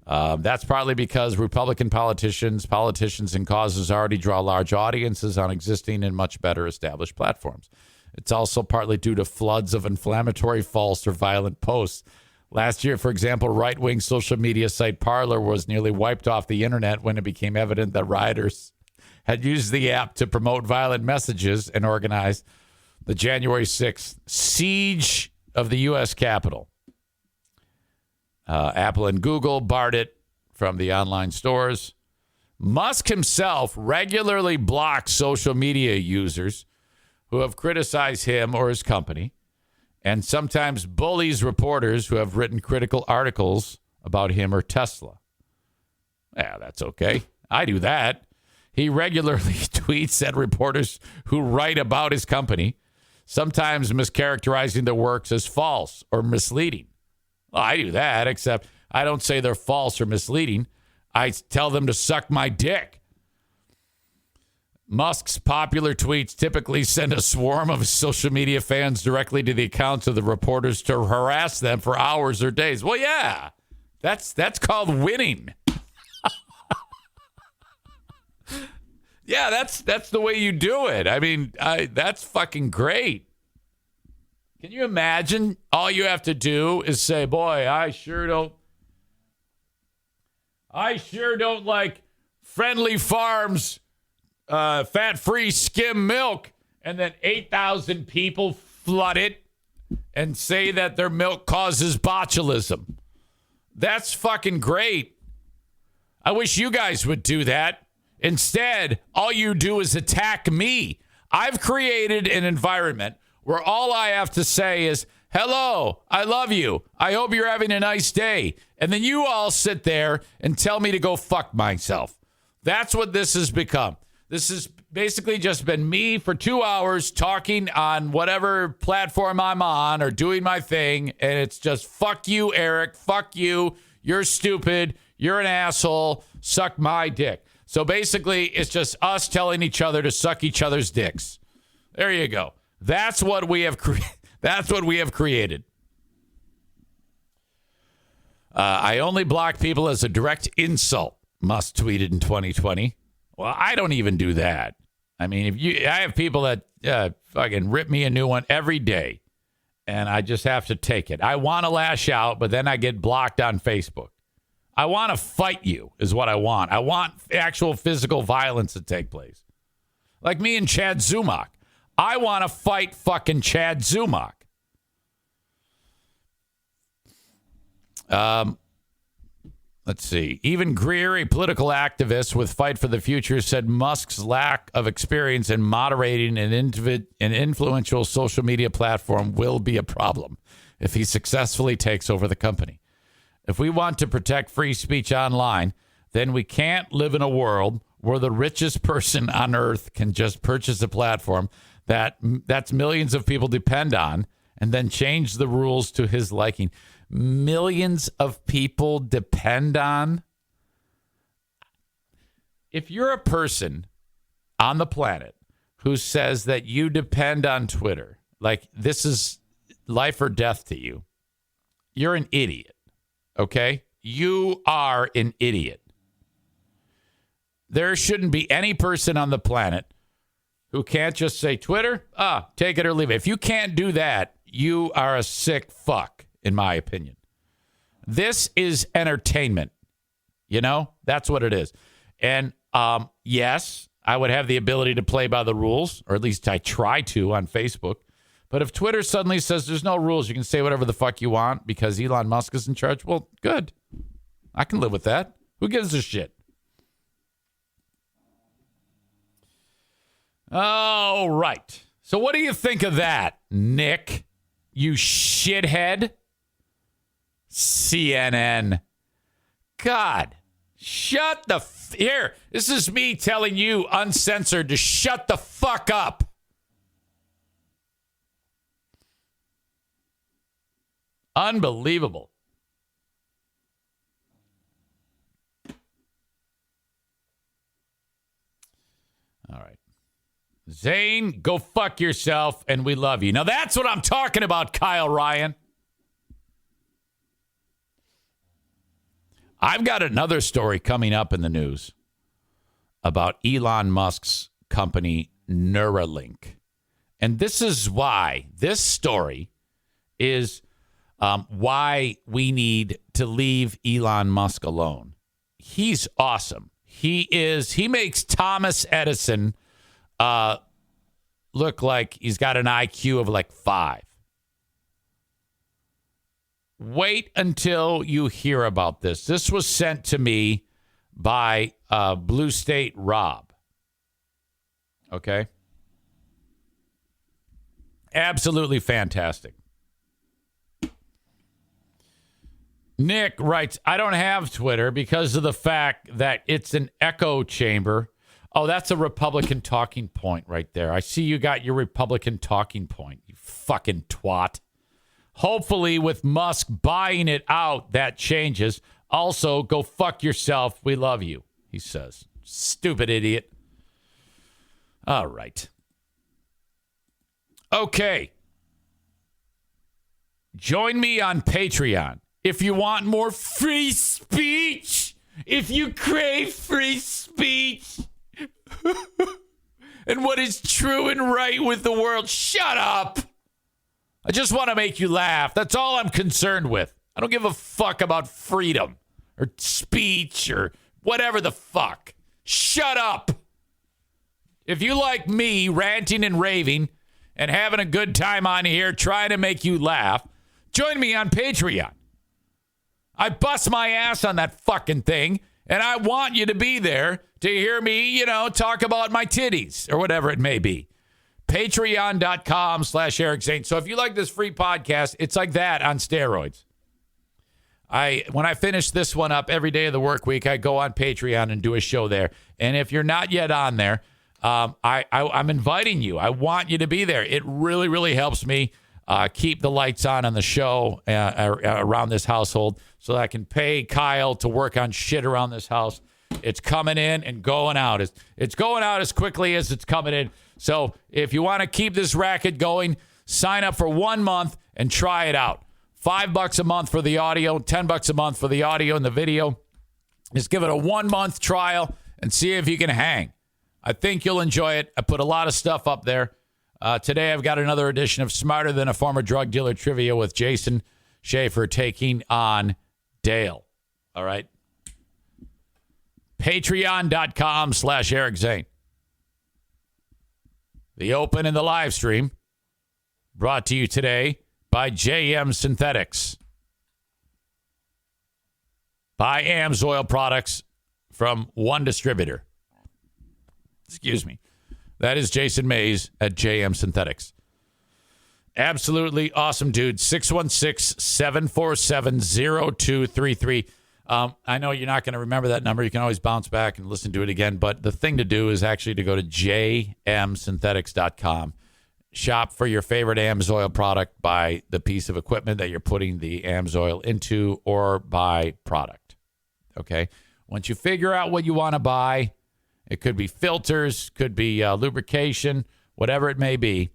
That's partly because Republican politicians and causes already draw large audiences on existing and much better established platforms. It's also partly due to floods of inflammatory, false, or violent posts. Last year, for example, right-wing social media site Parler was nearly wiped off the internet when it became evident that rioters had used the app to promote violent messages and organize the January 6th siege of the U.S. Capitol. Apple and Google barred it from the online stores. Musk himself regularly blocks social media users who have criticized him or his company, and sometimes bullies reporters who have written critical articles about him or Tesla. Yeah, that's okay. I do that. He regularly tweets at reporters who write about his company, sometimes mischaracterizing their works as false or misleading. Well, I do that, except I don't say they're false or misleading. I tell them to suck my dick. Musk's popular tweets typically send a swarm of social media fans directly to the accounts of the reporters to harass them for hours or days. Well, yeah, that's called winning. Yeah, that's the way you do it. I mean, that's fucking great. Can you imagine? All you have to do is say, boy, I sure don't like Friendly Farms fat-free skim milk. And then 8,000 people flood it and say that their milk causes botulism. That's fucking great. I wish you guys would do that. Instead, all you do is attack me. I've created an environment where all I have to say is, hello, I love you. I hope you're having a nice day. And then you all sit there and tell me to go fuck myself. That's what this has become. This has basically just been me for 2 hours talking on whatever platform I'm on or doing my thing. And it's just, fuck you, Eric. Fuck you. You're stupid. You're an asshole. Suck my dick. So basically, it's just us telling each other to suck each other's dicks. There you go. That's what we have created. I only block people as a direct insult, Musk tweeted in 2020. Well, I don't even do that. I mean, I have people that fucking rip me a new one every day, and I just have to take it. I want to lash out, but then I get blocked on Facebook. I want to fight you is what I want. I want actual physical violence to take place. Like me and Chad Zumach. I want to fight fucking Chad Zumach. Let's see. Even Greer, a political activist with Fight for the Future, said Musk's lack of experience in moderating an influential social media platform will be a problem if he successfully takes over the company. If we want to protect free speech online, then we can't live in a world where the richest person on earth can just purchase a platform that's millions of people depend on and then change the rules to his liking. Millions of people depend on. If you're a person on the planet who says that you depend on Twitter, like this is life or death to you, you're an idiot. Okay? You are an idiot. There shouldn't be any person on the planet who can't just say, Twitter, take it or leave it. If you can't do that, you are a sick fuck, in my opinion. This is entertainment. You know? That's what it is. And yes, I would have the ability to play by the rules, or at least I try to on Facebook. But if Twitter suddenly says there's no rules, you can say whatever the fuck you want because Elon Musk is in charge, well, good. I can live with that. Who gives a shit? All right. So what do you think of that, Nick? You shithead? CNN. God. Shut the... Here, this is me telling you, uncensored, to shut the fuck up. Unbelievable. All right. Zane, go fuck yourself, and we love you. Now, that's what I'm talking about, Kyle Ryan. I've got another story coming up in the news about Elon Musk's company, Nuralink. And this is why this story is why we need to leave Elon Musk alone. He's awesome. He makes Thomas Edison look like he's got an IQ of like 5. Wait until you hear about this. This was sent to me by Blue State Rob. Okay? Absolutely fantastic. Nick writes, I don't have Twitter because of the fact that it's an echo chamber Oh, that's a Republican talking point right there. I see you got your Republican talking point, you fucking twat. Hopefully with Musk buying it out, that changes. Also, go fuck yourself. We love you, he says. Stupid idiot. All right. Okay. Join me on Patreon if you want more free speech. If you crave free speech and what is true and right with the world. Shut up. I just want to make you laugh. That's all I'm concerned with. I don't give a fuck about freedom or speech or whatever the fuck. Shut up. If you like me ranting and raving and having a good time on here trying to make you laugh, join me on Patreon. I bust my ass on that fucking thing, and I want you to be there to hear me, talk about my titties or whatever it may be. Patreon.com/Eric Zane. So if you like this free podcast, it's like that on steroids. When I finish this one up every day of the work week, I go on Patreon and do a show there. And if you're not yet on there, I'm inviting you. I want you to be there. It really, really helps me keep the lights on the show around this household so that I can pay Kyle to work on shit around this house. It's coming in and going out. It's going out as quickly as it's coming in. So if you want to keep this racket going, sign up for 1 month and try it out. $5 a month for the audio, $10 a month for the audio and the video. Just give it a 1 month trial and see if you can hang. I think you'll enjoy it. I put a lot of stuff up there. Today I've got another edition of Smarter Than a Former Drug Dealer Trivia with Jason Schaefer taking on Dale. All right. Patreon.com/Eric Zane. The open and the live stream brought to you today by JM Synthetics. Buy AMSOIL products from one distributor. Excuse me. That is Jason Mays at JM Synthetics. Absolutely awesome dude. 616-747-0233. I know you're not going to remember that number. You can always bounce back and listen to it again. But the thing to do is actually to go to jmsynthetics.com. Shop for your favorite AMSOIL product. Buy the piece of equipment that you're putting the AMSOIL into, or buy product. Okay? Once you figure out what you want to buy, it could be filters, could be lubrication, whatever it may be.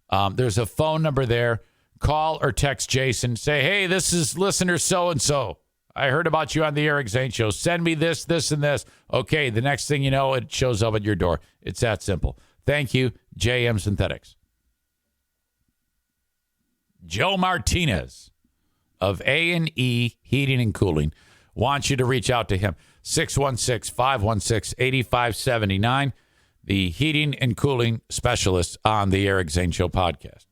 There's a phone number there. Call or text Jason. Say, hey, this is listener so-and-so. I heard about you on the Eric Zane Show. Send me this, this, and this. Okay, the next thing you know, it shows up at your door. It's that simple. Thank you, JM Synthetics. Joe Martinez of A&E Heating and Cooling wants you to reach out to him. 616-516-8579. The heating and cooling specialist on the Eric Zane Show podcast.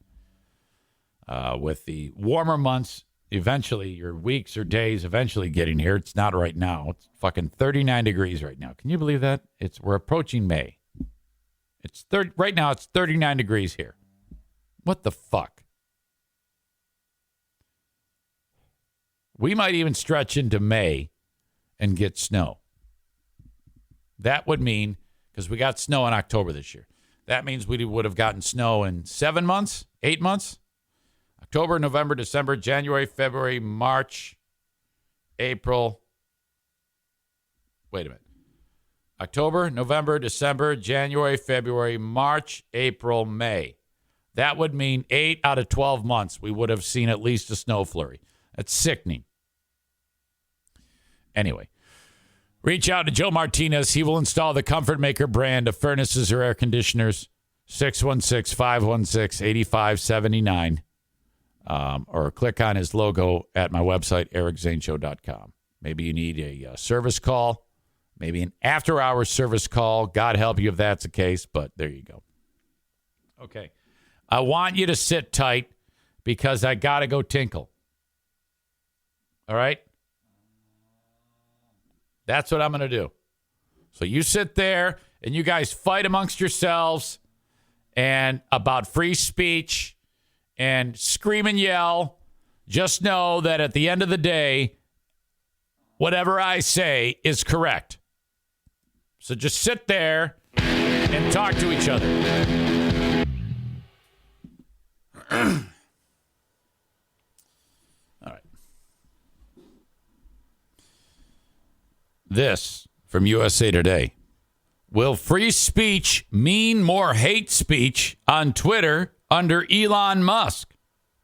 With the warmer months, eventually, your weeks or days eventually getting here. It's not right now. It's fucking 39 degrees right now. Can you believe that? We're approaching May. Right now, it's 39 degrees here. What the fuck? We might even stretch into May and get snow. That would mean, because we got snow in October this year, that means we would have gotten snow in 7 months, 8 months. October, November, December, January, February, March, April. Wait a minute. October, November, December, January, February, March, April, May. That would mean 8 out of 12 months we would have seen at least a snow flurry. That's sickening. Anyway, reach out to Joe Martinez. He will install the Comfort Maker brand of furnaces or air conditioners. 616-516-8579. Or click on his logo at my website, ericzaneshow.com. Maybe you need a service call, maybe an after-hours service call. God help you if that's the case, but there you go. Okay. I want you to sit tight because I got to go tinkle. All right? That's what I'm going to do. So you sit there and you guys fight amongst yourselves and about free speech and scream and yell. Just know that at the end of the day, whatever I say is correct. So just sit there and talk to each other. All right. This from USA Today. Will free speech mean more hate speech on Twitter under Elon Musk?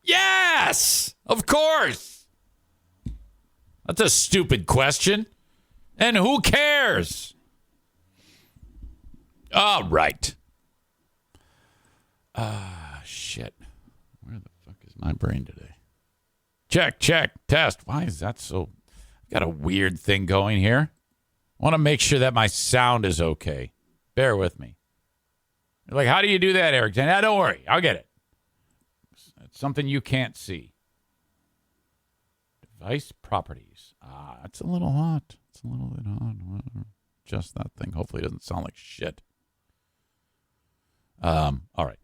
Yes, of course. That's a stupid question. And who cares? All right. Shit. Where the fuck is my brain today? Check, test. Why is that so? I've got a weird thing going here. I want to make sure that my sound is okay. Bear with me. You're like, how do you do that, Eric? Now, don't worry. I'll get it. It's something you can't see. Device properties. It's a little hot. It's a little bit hot. Just that thing. Hopefully it doesn't sound like shit. All right.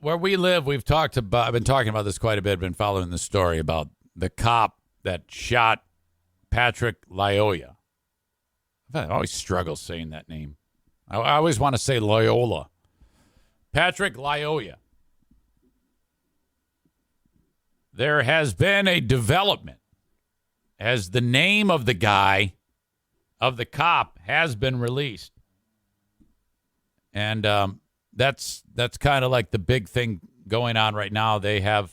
Where we live, I've been talking about this quite a bit, been following the story about the cop that shot Patrick Lyoya. I always struggle saying that name. I always want to say Loyola. Patrick Lyoya. There has been a development as the name of the guy, of the cop, has been released. And that's kind of like the big thing going on right now. They have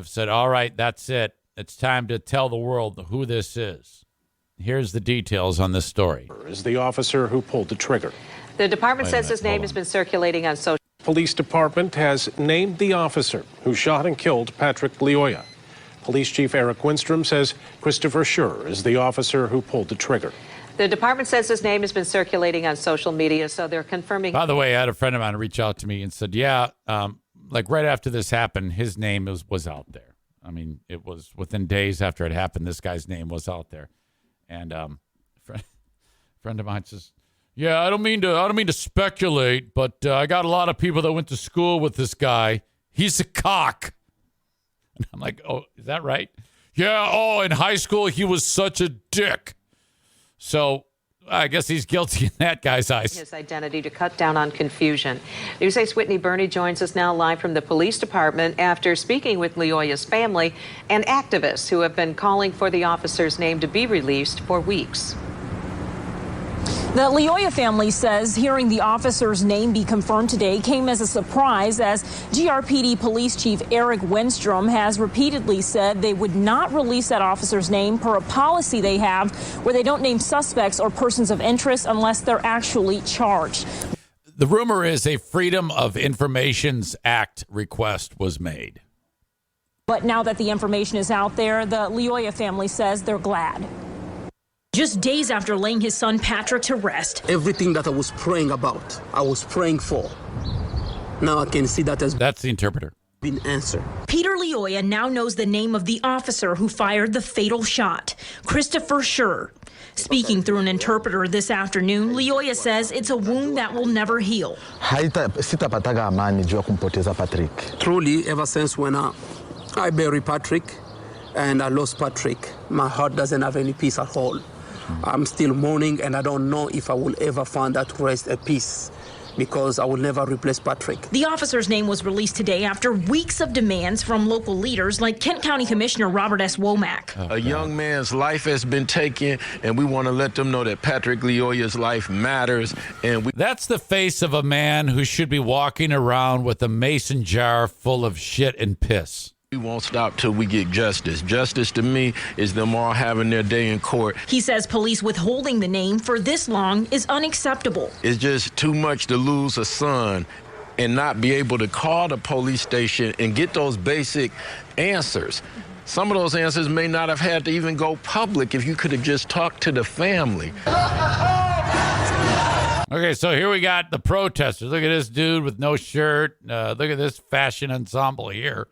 said, all right, that's it. It's time to tell the world who this is. Here's the details on this story. Is the officer who pulled the trigger. The department says his name has been circulating on social. Police department has named the officer who shot and killed Patrick Lyoya. Police Chief Eric Winstrom says Christopher Schur is the officer who pulled the trigger. The department says his name has been circulating on social media, so they're confirming. By the way, I had a friend of mine reach out to me and said, yeah, like right after this happened, his name was out there. I mean, it was within days after it happened, this guy's name was out there. And friend of mine says, yeah, I don't mean to speculate, but I got a lot of people that went to school with this guy. He's a cock. And I'm like, oh, is that right? Yeah, oh, in high school, he was such a dick. So I guess he's guilty in that guy's eyes. His identity to cut down on confusion. News 8's Whitney Burney joins us now live from the police department after speaking with Lyoya's family and activists who have been calling for the officer's name to be released for weeks. The Lyoya family says hearing the officer's name be confirmed today came as a surprise, as GRPD Police Chief Eric Winstrom has repeatedly said they would not release that officer's name per a policy they have where they don't name suspects or persons of interest unless they're actually charged. The rumor is a Freedom of Information's Act request was made. But now that the information is out there, the Lyoya family says they're glad. Just days after laying his son Patrick to rest. Everything that I was praying about, I was praying for. Now I can see that has That's the interpreter. Been answered. Peter Lyoya now knows the name of the officer who fired the fatal shot, Christopher Schur. Speaking through an interpreter this afternoon, Lyoya says it's a wound that will never heal. Truly, ever since when I buried Patrick and I lost Patrick, my heart doesn't have any peace at all. I'm still mourning, and I don't know if I will ever find that rest at peace, because I will never replace Patrick. The officer's name was released today after weeks of demands from local leaders like Kent County Commissioner Robert S. Womack. A young man's life has been taken, and we want to let them know that Patrick Lyoya's life matters. And That's the face of a man who should be walking around with a mason jar full of shit and piss. We won't stop till we get justice. Justice to me is them all having their day in court. He says police withholding the name for this long is unacceptable. It's just too much to lose a son and not be able to call the police station and get those basic answers. Some of those answers may not have had to even go public if you could have just talked to the family. Okay, so here we got the protesters. Look at this dude with no shirt. Look at this fashion ensemble here.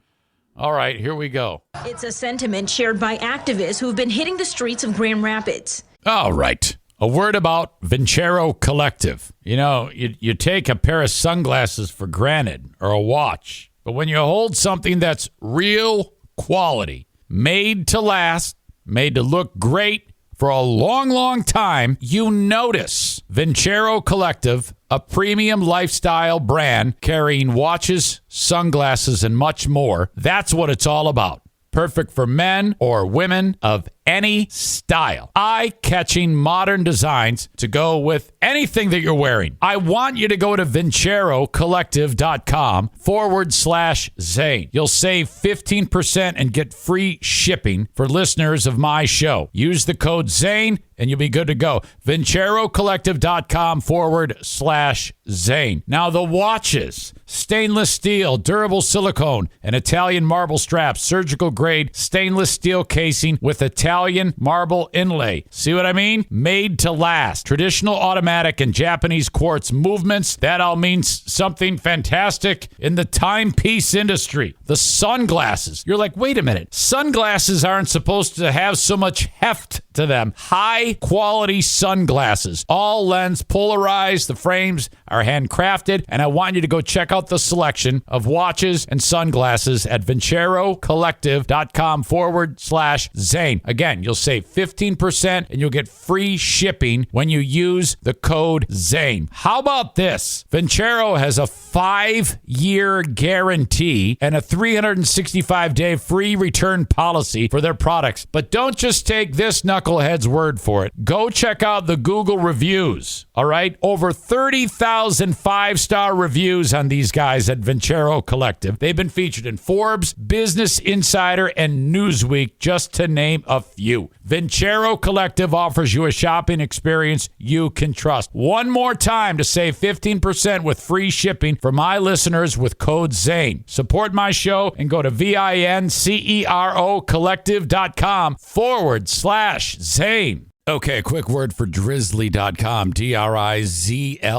All right, here we go. It's a sentiment shared by activists who have been hitting the streets of Grand Rapids. All right. A word about Vincero Collective. You know, you take a pair of sunglasses for granted or a watch, but when you hold something that's real quality, made to last, made to look great for a long, long time. You notice Vincero Collective, a premium lifestyle brand carrying watches, sunglasses, and much more. That's what it's all about. Perfect for men or women of any style. Eye-catching modern designs to go with anything that you're wearing. I want you to go to VinceroCollective.com/Zane. You'll save 15% and get free shipping for listeners of my show. Use the code Zane and you'll be good to go. VinceroCollective.com/Zane. Now the watches, stainless steel, durable silicone, and Italian marble straps, surgical grade stainless steel casing with Italian marble inlay. See what I mean? Made to last. Traditional automatic and Japanese quartz movements. That all means something fantastic in the timepiece industry. The sunglasses. You're like, wait a minute. Sunglasses aren't supposed to have so much heft to them. High quality sunglasses. All lens polarized. The frames are handcrafted. And I want you to go check out the selection of watches and sunglasses at VinceroCollective.com/Zane. Again, you'll save 15% and you'll get free shipping when you use the code Zane. How about this? Vincero has a 5-year guarantee and a 365-day free return policy for their products. But don't just take this knucklehead's word for it. Go check out the Google reviews. All right? Over 30,000 5-star reviews on these guys at Vincero Collective. They've been featured in Forbes, Business Insider, and Newsweek, just to name a few. Vincero Collective offers you a shopping experience you can trust. One more time to save 15% with free shipping for my listeners with code Zane. Support my show and go to VinceroCollective.com/Zane. Okay, quick word for Drizzly.com, DRIZLY.com.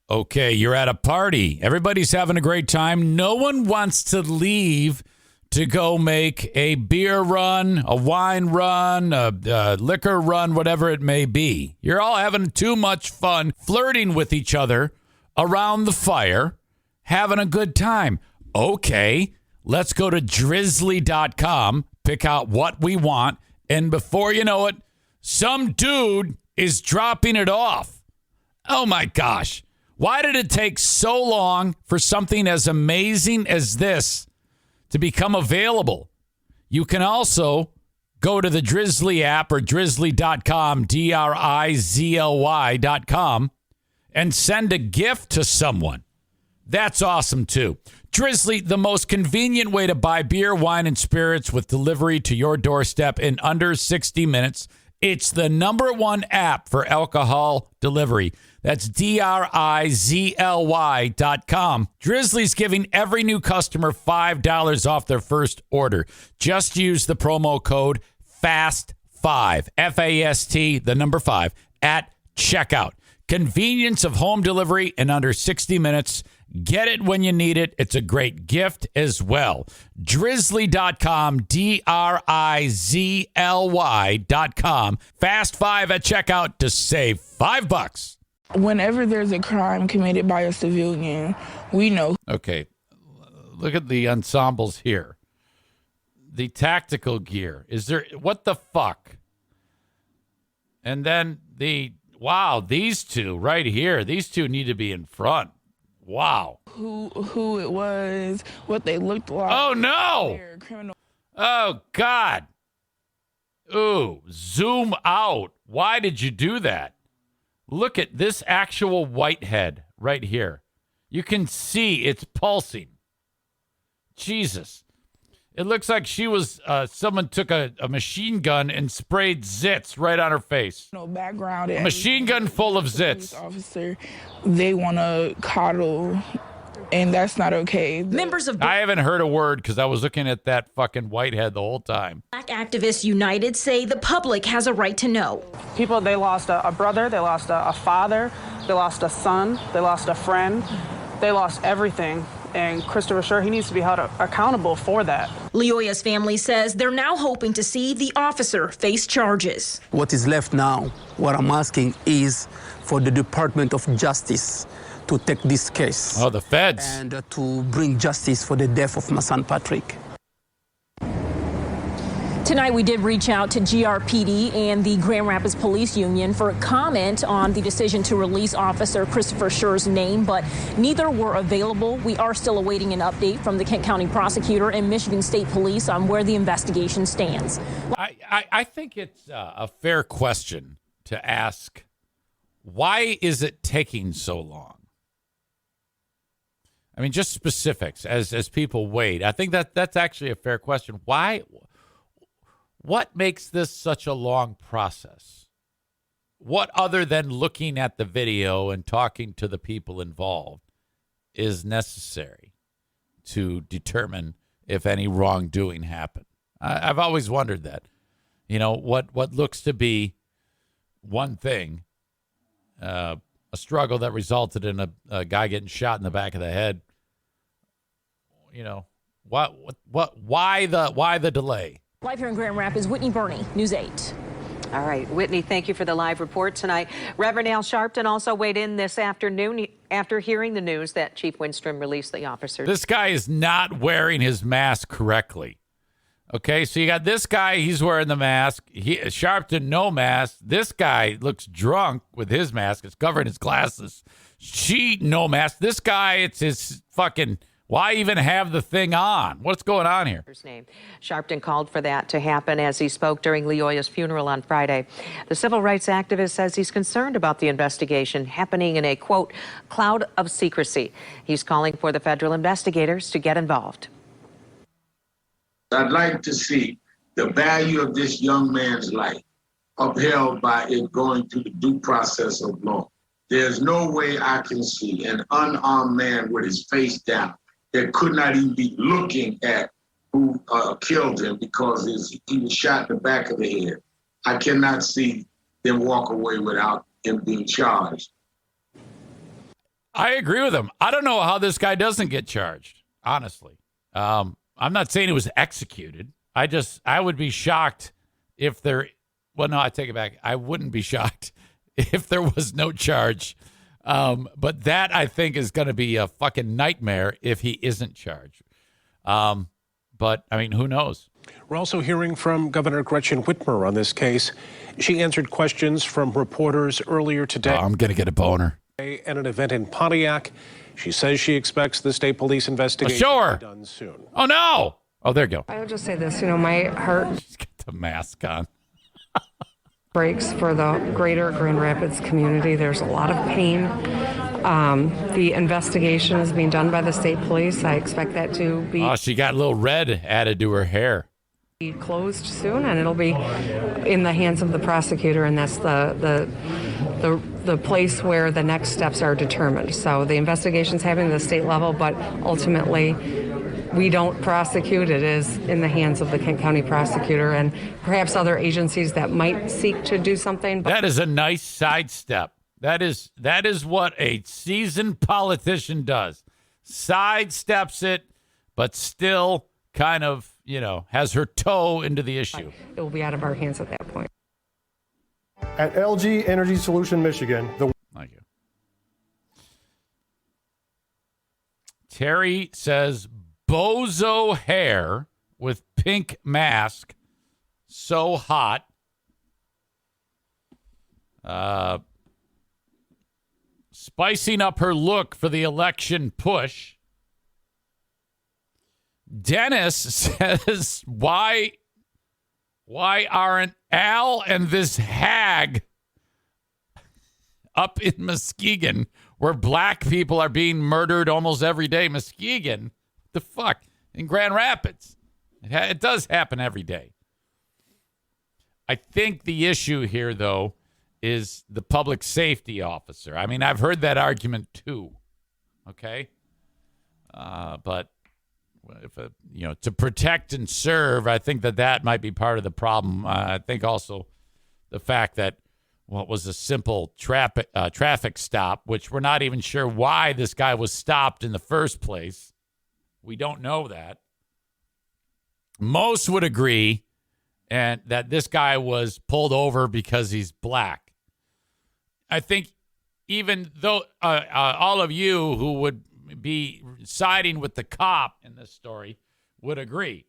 Okay, you're at a party. Everybody's having a great time. No one wants to leave to go make a beer run, a wine run, a liquor run, whatever it may be. You're all having too much fun flirting with each other around the fire, having a good time. Okay, let's go to Drizzly.com, pick out what we want, and before you know it, some dude is dropping it off. Oh my gosh. Why did it take so long for something as amazing as this to become available? You can also go to the Drizzly app or Drizzly.com, DRIZLY.com, and send a gift to someone. That's awesome too. Drizzly, the most convenient way to buy beer, wine, and spirits with delivery to your doorstep in under 60 minutes. It's the #1 app for alcohol delivery. That's DRIZLY.com. Drizzly's giving every new customer $5 off their first order. Just use the promo code FAST5, FAST, the number 5, at checkout. Convenience of home delivery in under 60 minutes. Get it when you need it. It's a great gift as well. Drizzly.com, DRIZLY.com. Fast 5 at checkout to save $5. Whenever there's a crime committed by a civilian, we know. Okay, look at the ensembles here. The tactical gear. Is there, what the fuck? And then wow, these two right here. These two need to be in front. Wow. Who it was, what they looked like. Oh, no. Oh, God. Ooh, zoom out. Why did you do that? Look at this actual whitehead right here. You can see it's pulsing. Jesus. It looks like she was, someone took a machine gun and sprayed zits right on her face. No background. A machine gun full of zits. Officer, they want to coddle, and that's not okay. I haven't heard a word because I was looking at that fucking whitehead the whole time. Black Activists United say the public has a right to know. People, they lost a brother, they lost a father, they lost a son, they lost a friend, they lost everything. And Christopher Schur, he needs to be held accountable for that. Leoya's family says they're now hoping to see the officer face charges. What is left now, what I'm asking is for the Department of Justice to take this case. Oh, the feds. And to bring justice for the death of my son, Patrick. Tonight, we did reach out to GRPD and the Grand Rapids Police Union for a comment on the decision to release Officer Christopher Scher's name, but neither were available. We are still awaiting an update from the Kent County prosecutor and Michigan State Police on where the investigation stands. I think it's a fair question to ask, why is it taking so long? I mean, just specifics as people wait. I think that's actually a fair question. Why? What makes this such a long process? What other than looking at the video and talking to the people involved is necessary to determine if any wrongdoing happened? I've always wondered that. You know, what looks to be one thing, a struggle that resulted in a guy getting shot in the back of the head. You know, why the delay? Live here in Grand Rapids, Whitney Burney, News 8. All right, Whitney, thank you for the live report tonight. Reverend Al Sharpton also weighed in this afternoon after hearing the news that Chief Winstrom released the officers. This guy is not wearing his mask correctly. Okay, so you got this guy, he's wearing the mask. Sharpton, no mask. This guy looks drunk with his mask. It's covering his glasses. She, no mask. This guy, it's his fucking... Why even have the thing on? What's going on here? Name. Sharpton called for that to happen as he spoke during Leoya's funeral on Friday. The civil rights activist says he's concerned about the investigation happening in a, quote, cloud of secrecy. He's calling for the federal investigators to get involved. I'd like to see the value of this young man's life upheld by it going through the due process of law. There's no way I can see an unarmed man with his face down that could not even be looking at who killed him because he was shot in the back of the head. I cannot see them walk away without him being charged. I agree with him. I don't know how this guy doesn't get charged, honestly. I'm not saying it was executed. I would be shocked if I take it back. I wouldn't be shocked if there was no charge. But that, I think, is going to be a fucking nightmare if he isn't charged. But, I mean, who knows? We're also hearing from Governor Gretchen Whitmer on this case. She answered questions from reporters earlier today. I'm going to get a boner. At an event in Pontiac. She says she expects the state police investigation to be done soon. Oh, no. Oh, there you go. I would just say this, my heart... She's got the mask on. breaks for the greater Grand Rapids community. There's a lot of pain. The investigation is being done by the state police. I expect that to be... Oh, she got a little red added to her hair. Be closed soon, and it'll be in the hands of the prosecutor, and that's the place where the next steps are determined. So the investigation's happening at the state level, but ultimately we don't prosecute. It is in the hands of the Kent County prosecutor and perhaps other agencies that might seek to do something. That is a nice sidestep. That is what a seasoned politician does. Sidesteps it, but still kind of, has her toe into the issue. It will be out of our hands at that point. At LG Energy Solution Michigan, Thank you. Terry says, bozo hair with pink mask, so hot. Spicing up her look for the election push. Dennis says, why aren't Al and this hag up in Muskegon where black people are being murdered almost every day? Muskegon? The fuck? In Grand Rapids. It does happen every day. I think the issue here, though, is the public safety officer. I mean, I've heard that argument too. Okay? But if to protect and serve, I think that might be part of the problem. I think also the fact that what was a simple traffic stop, which we're not even sure why this guy was stopped in the first place. We don't know that. Most would agree and that this guy was pulled over because he's black. I think even though all of you who would be siding with the cop in this story would agree.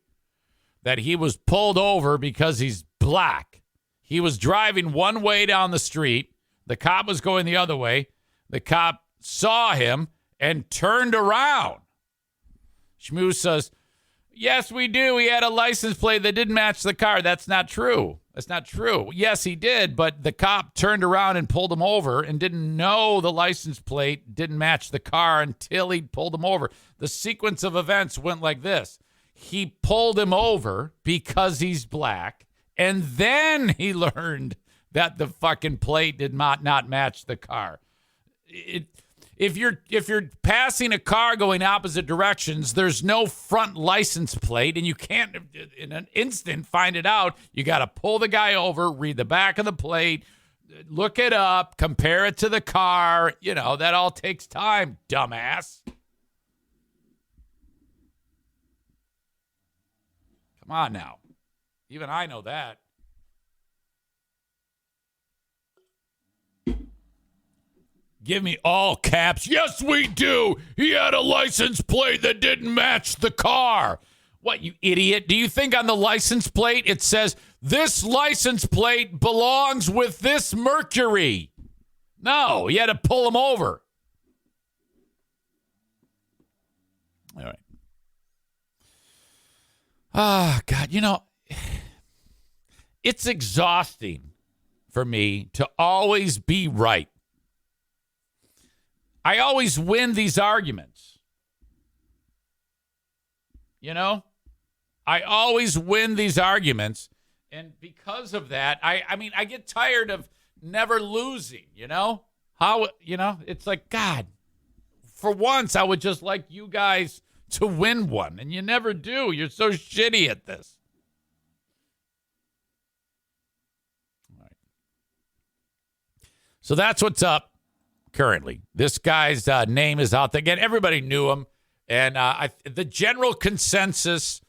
that he was pulled over because he's black. He was driving one way down the street. The cop was going the other way. The cop saw him and turned around. Shmoo says, yes, we do. He had a license plate that didn't match the car. That's not true. That's not true. Yes, he did, but the cop turned around and pulled him over and didn't know the license plate didn't match the car until he pulled him over. The sequence of events went like this. He pulled him over because he's black, and then he learned that the fucking plate did not match the car. If you're passing a car going opposite directions, there's no front license plate, and you can't in an instant find it out. You got to pull the guy over, read the back of the plate, look it up, compare it to the car. You know, that all takes time, dumbass. Come on now. Even I know that. Give me all caps. Yes, we do. He had a license plate that didn't match the car. What, you idiot? Do you think on the license plate it says, this license plate belongs with this Mercury? No, you had to pull him over. All right. Ah, God, you know, it's exhausting for me to always be right. I always win these arguments. You know? I always win these arguments. And because of that, I mean, I get tired of never losing, you know? It's like, God, for once, I would just like you guys to win one. And you never do. You're so shitty at this. All right. So that's what's up. Currently, this guy's name is out there. Again, everybody knew him. And the general consensus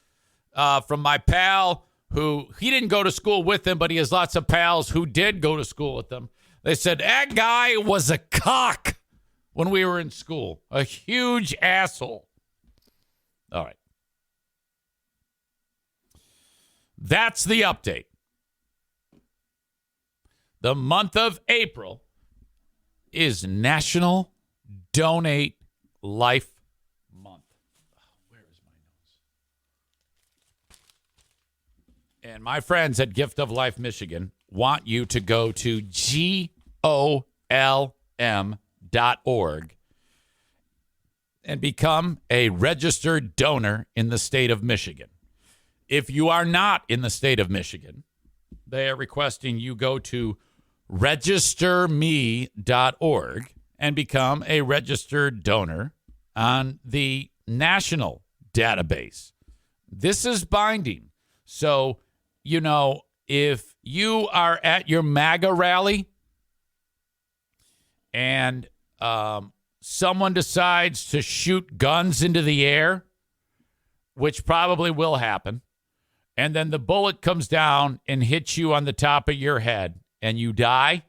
from my pal, who he didn't go to school with him, but he has lots of pals who did go to school with him. They said, that guy was a cock when we were in school. A huge asshole. All right. That's the update. The month of April is National Donate Life Month. Oh, where is my notes? And my friends at Gift of Life Michigan want you to go to GOLM.org and become a registered donor in the state of Michigan. If you are not in the state of Michigan, they are requesting you go to registerme.org and become a registered donor on the national database. This is binding. So, you know, if you are at your MAGA rally and someone decides to shoot guns into the air, which probably will happen, and then the bullet comes down and hits you on the top of your head, and you die,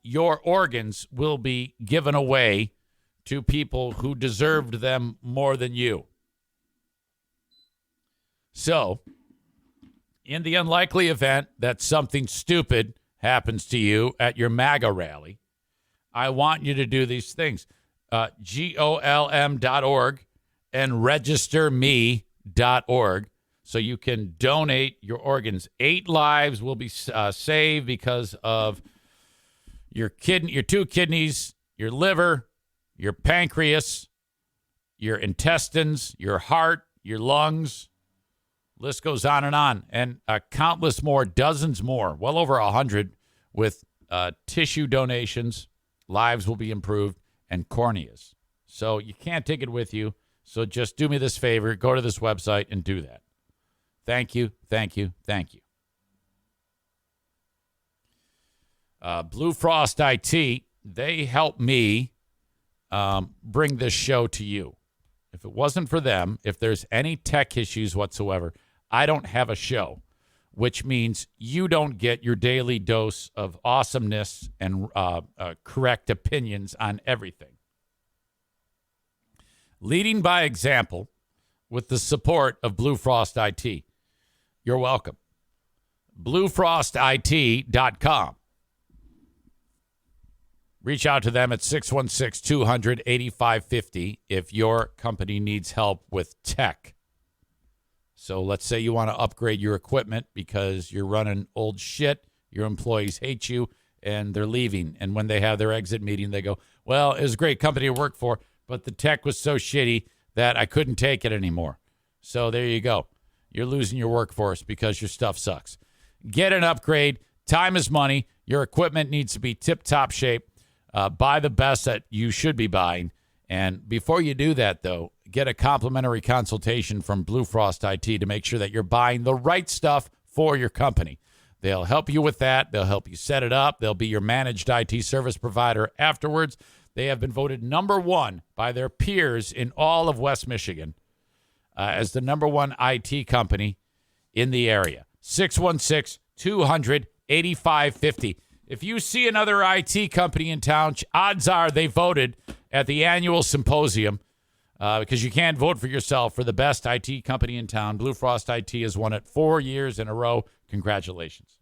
your organs will be given away to people who deserved them more than you. So, in the unlikely event that something stupid happens to you at your MAGA rally, I want you to do these things. GOLM.org and registerme.org. So you can donate your organs. 8 lives will be saved because of your two kidneys, your liver, your pancreas, your intestines, your heart, your lungs. List goes on. And countless more, dozens more, well over 100 with tissue donations. Lives will be improved, and corneas. So you can't take it with you. So just do me this favor. Go to this website and do that. Thank you, thank you, thank you. Blue Frost IT, they help me bring this show to you. If it wasn't for them, if there's any tech issues whatsoever, I don't have a show, which means you don't get your daily dose of awesomeness and correct opinions on everything. Leading by example with the support of Blue Frost IT. You're welcome. BlueFrostIT.com. Reach out to them at 616-200-8550 if your company needs help with tech. So let's say you want to upgrade your equipment because you're running old shit, your employees hate you, and they're leaving. And when they have their exit meeting, they go, well, it was a great company to work for, but the tech was so shitty that I couldn't take it anymore. So there you go. You're losing your workforce because your stuff sucks. Get an upgrade. Time is money. Your equipment needs to be tip-top shape. Buy the best that you should be buying. And before you do that, though, get a complimentary consultation from Blue Frost IT to make sure that you're buying the right stuff for your company. They'll help you with that. They'll help you set it up. They'll be your managed IT service provider afterwards. They have been voted number one by their peers in all of West Michigan as the number one IT company in the area. 616-200-8550. If you see another IT company in town, odds are they voted at the annual symposium because you can't vote for yourself for the best IT company in town. Blue Frost IT has won it 4 years in a row. Congratulations.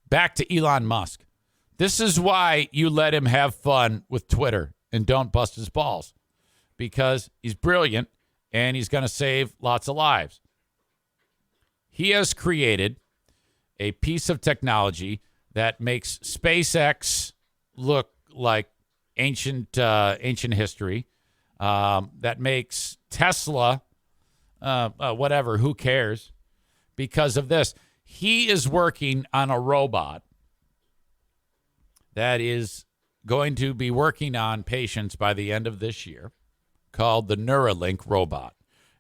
Back to Elon Musk. This is why you let him have fun with Twitter and don't bust his balls, because he's brilliant and he's going to save lots of lives. He has created a piece of technology that makes SpaceX look like ancient history, that makes Tesla, whatever, who cares, because of this. He is working on a robot that is going to be working on patients by the end of this year called the Nuralink robot.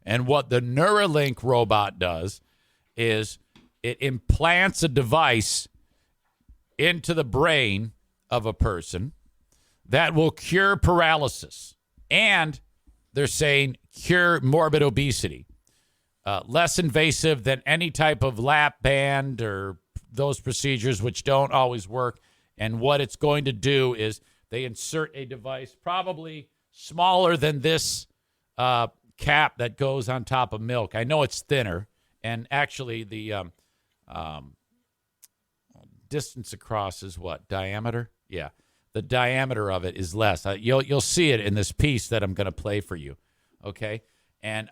And what the Nuralink robot does is it implants a device into the brain of a person that will cure paralysis. And they're saying cure morbid obesity. Less invasive than any type of lap band or those procedures, which don't always work. And what it's going to do is they insert a device probably smaller than this cap that goes on top of milk. I know it's thinner. And actually the distance across is what? Diameter? Yeah. The diameter of it is less. You'll see it in this piece that I'm going to play for you. Okay? And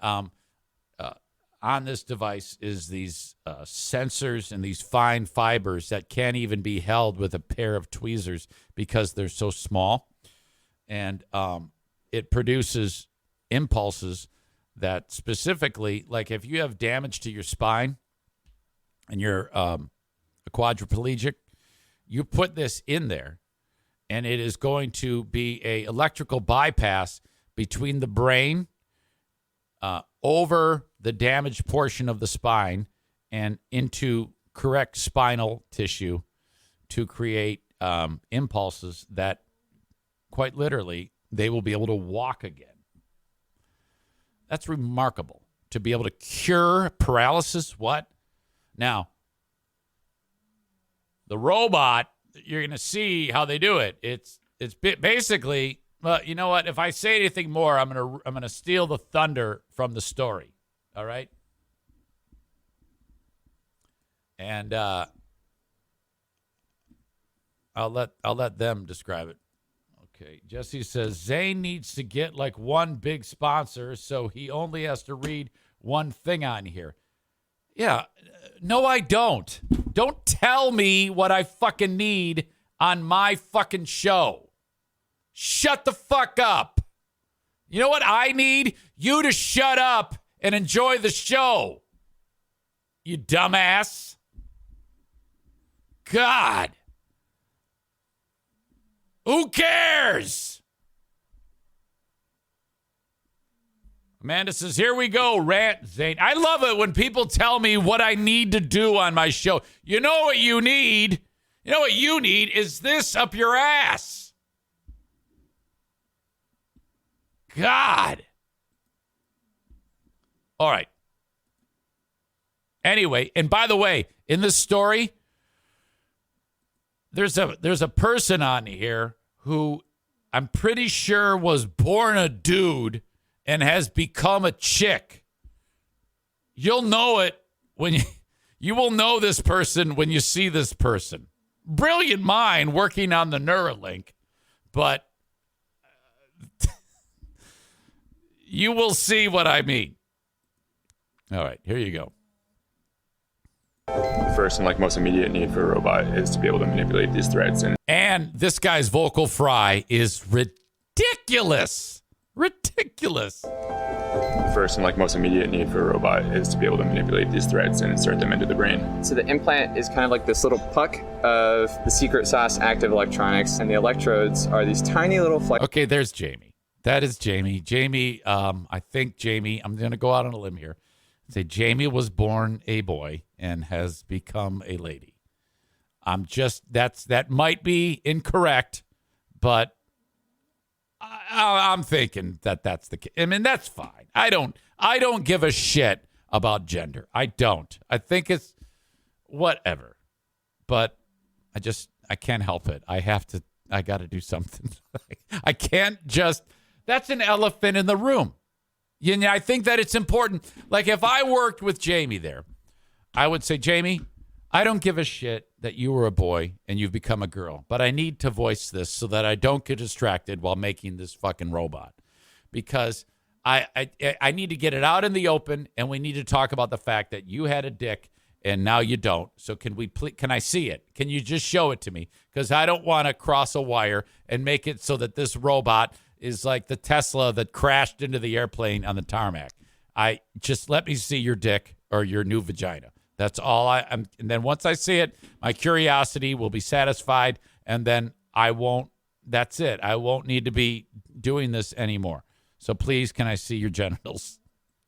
on this device is these sensors and these fine fibers that can't even be held with a pair of tweezers because they're so small. And it produces impulses that specifically, like if you have damage to your spine and you're a quadriplegic, you put this in there and it is going to be a electrical bypass between the brain over the damaged portion of the spine and into correct spinal tissue to create impulses that quite literally they will be able to walk again. That's remarkable. To be able to cure paralysis, what? Now, the robot, you're going to see how they do it. It's basically, well, you know what? If I say anything more, I'm going to steal the thunder from the story. All right? And I'll let them describe it. Okay, Jesse says Zane needs to get like one big sponsor, so he only has to read one thing on here. Yeah, no, I don't. Don't tell me what I fucking need on my fucking show. Shut the fuck up. You know what I need? You to shut up and enjoy the show. You dumbass. God. Who cares? Amanda says, here we go, rant, Zane. I love it when people tell me what I need to do on my show. You know what you need? You know what you need is this up your ass. God. All right. Anyway, and by the way, in this story, there's a person on here who I'm pretty sure was born a dude and has become a chick. You'll know it when you will know this person when you see this person. Brilliant mind working on the Nuralink, but you will see what I mean. All right, here you go. The first and most immediate need for a robot is to be able to manipulate these threads. And this guy's vocal fry is ridiculous. Ridiculous. The first and most immediate need for a robot is to be able to manipulate these threads and insert them into the brain. So the implant is kind of like this little puck of the secret sauce active electronics, and the electrodes are these tiny little Okay, there's Jamie. That is Jamie. Jamie, I think Jamie, I'm going to go out on a limb here. Say Jamie was born a boy and has become a lady. That might be incorrect, but I'm thinking that's the case. I mean, that's fine. I don't give a shit about gender. I don't. I think it's whatever, but I can't help it. I got to do something. I can't just, that's an elephant in the room. You know, I think that it's important. Like if I worked with Jamie there, I would say, Jamie, I don't give a shit that you were a boy and you've become a girl, but I need to voice this so that I don't get distracted while making this fucking robot, because I need to get it out in the open, and we need to talk about the fact that you had a dick and now you don't. So can I see it? Can you just show it to me? Because I don't want to cross a wire and make it so that this robot is like the Tesla that crashed into the airplane on the tarmac. Just let me see your dick or your new vagina. That's all and then once I see it, my curiosity will be satisfied, and then that's it. I won't need to be doing this anymore. So please, can I see your genitals?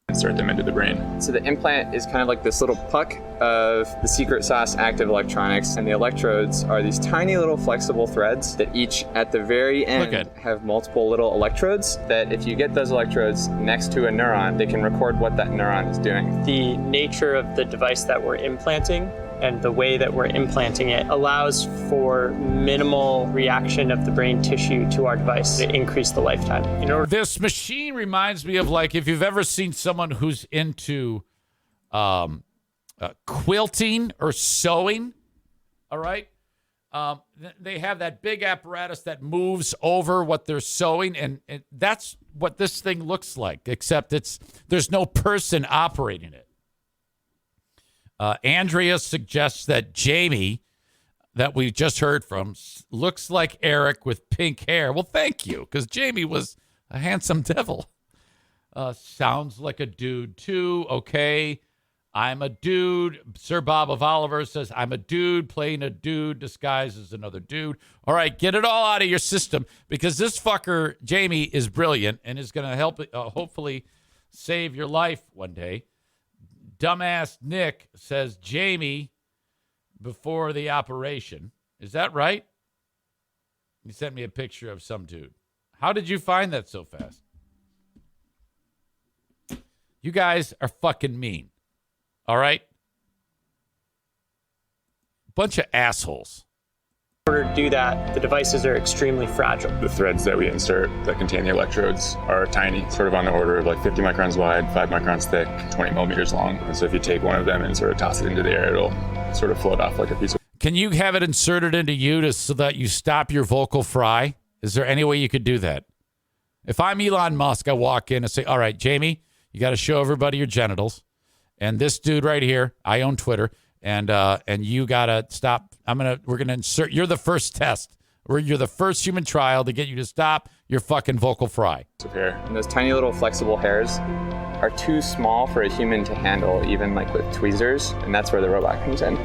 Insert them into the brain. So the implant is kind of like this little puck of the secret sauce active electronics, and the electrodes are these tiny little flexible threads that each at the very end have multiple little electrodes that if you get those electrodes next to a neuron, they can record what that neuron is doing. The nature of the device that we're implanting and the way that we're implanting it allows for minimal reaction of the brain tissue to our device to increase the lifetime. This machine reminds me of if you've ever seen someone who's into quilting or sewing, all right? They have that big apparatus that moves over what they're sewing, and that's what this thing looks like, except there's no person operating it. Andrea suggests that Jamie, that we just heard from, looks like Eric with pink hair. Well, thank you, because Jamie was a handsome devil. Sounds like a dude, too. Okay, I'm a dude. Sir Bob of Oliver says, I'm a dude playing a dude disguised as another dude. All right, get it all out of your system, because this fucker, Jamie, is brilliant and is going to help hopefully save your life one day. Dumbass Nick says Jamie before the operation. Is that right? He sent me a picture of some dude. How did you find that so fast? You guys are fucking mean. All right? Bunch of assholes. In order to do that, the devices are extremely fragile. The threads that we insert that contain the electrodes are tiny, sort of on the order of 50 microns wide, 5 microns thick, 20 millimeters long. And so if you take one of them and sort of toss it into the air, it'll sort of float off like a piece of... Can you have it inserted into you so that you stop your vocal fry? Is there any way you could do that? If I'm Elon Musk, I walk in and say, all right, Jamie, you got to show everybody your genitals. And this dude right here, I own Twitter. And you gotta stop. We're gonna insert. You're the first test. You're the first human trial to get you to stop your fucking vocal fry. And those tiny little flexible hairs are too small for a human to handle, even with tweezers. And that's where the robot comes in.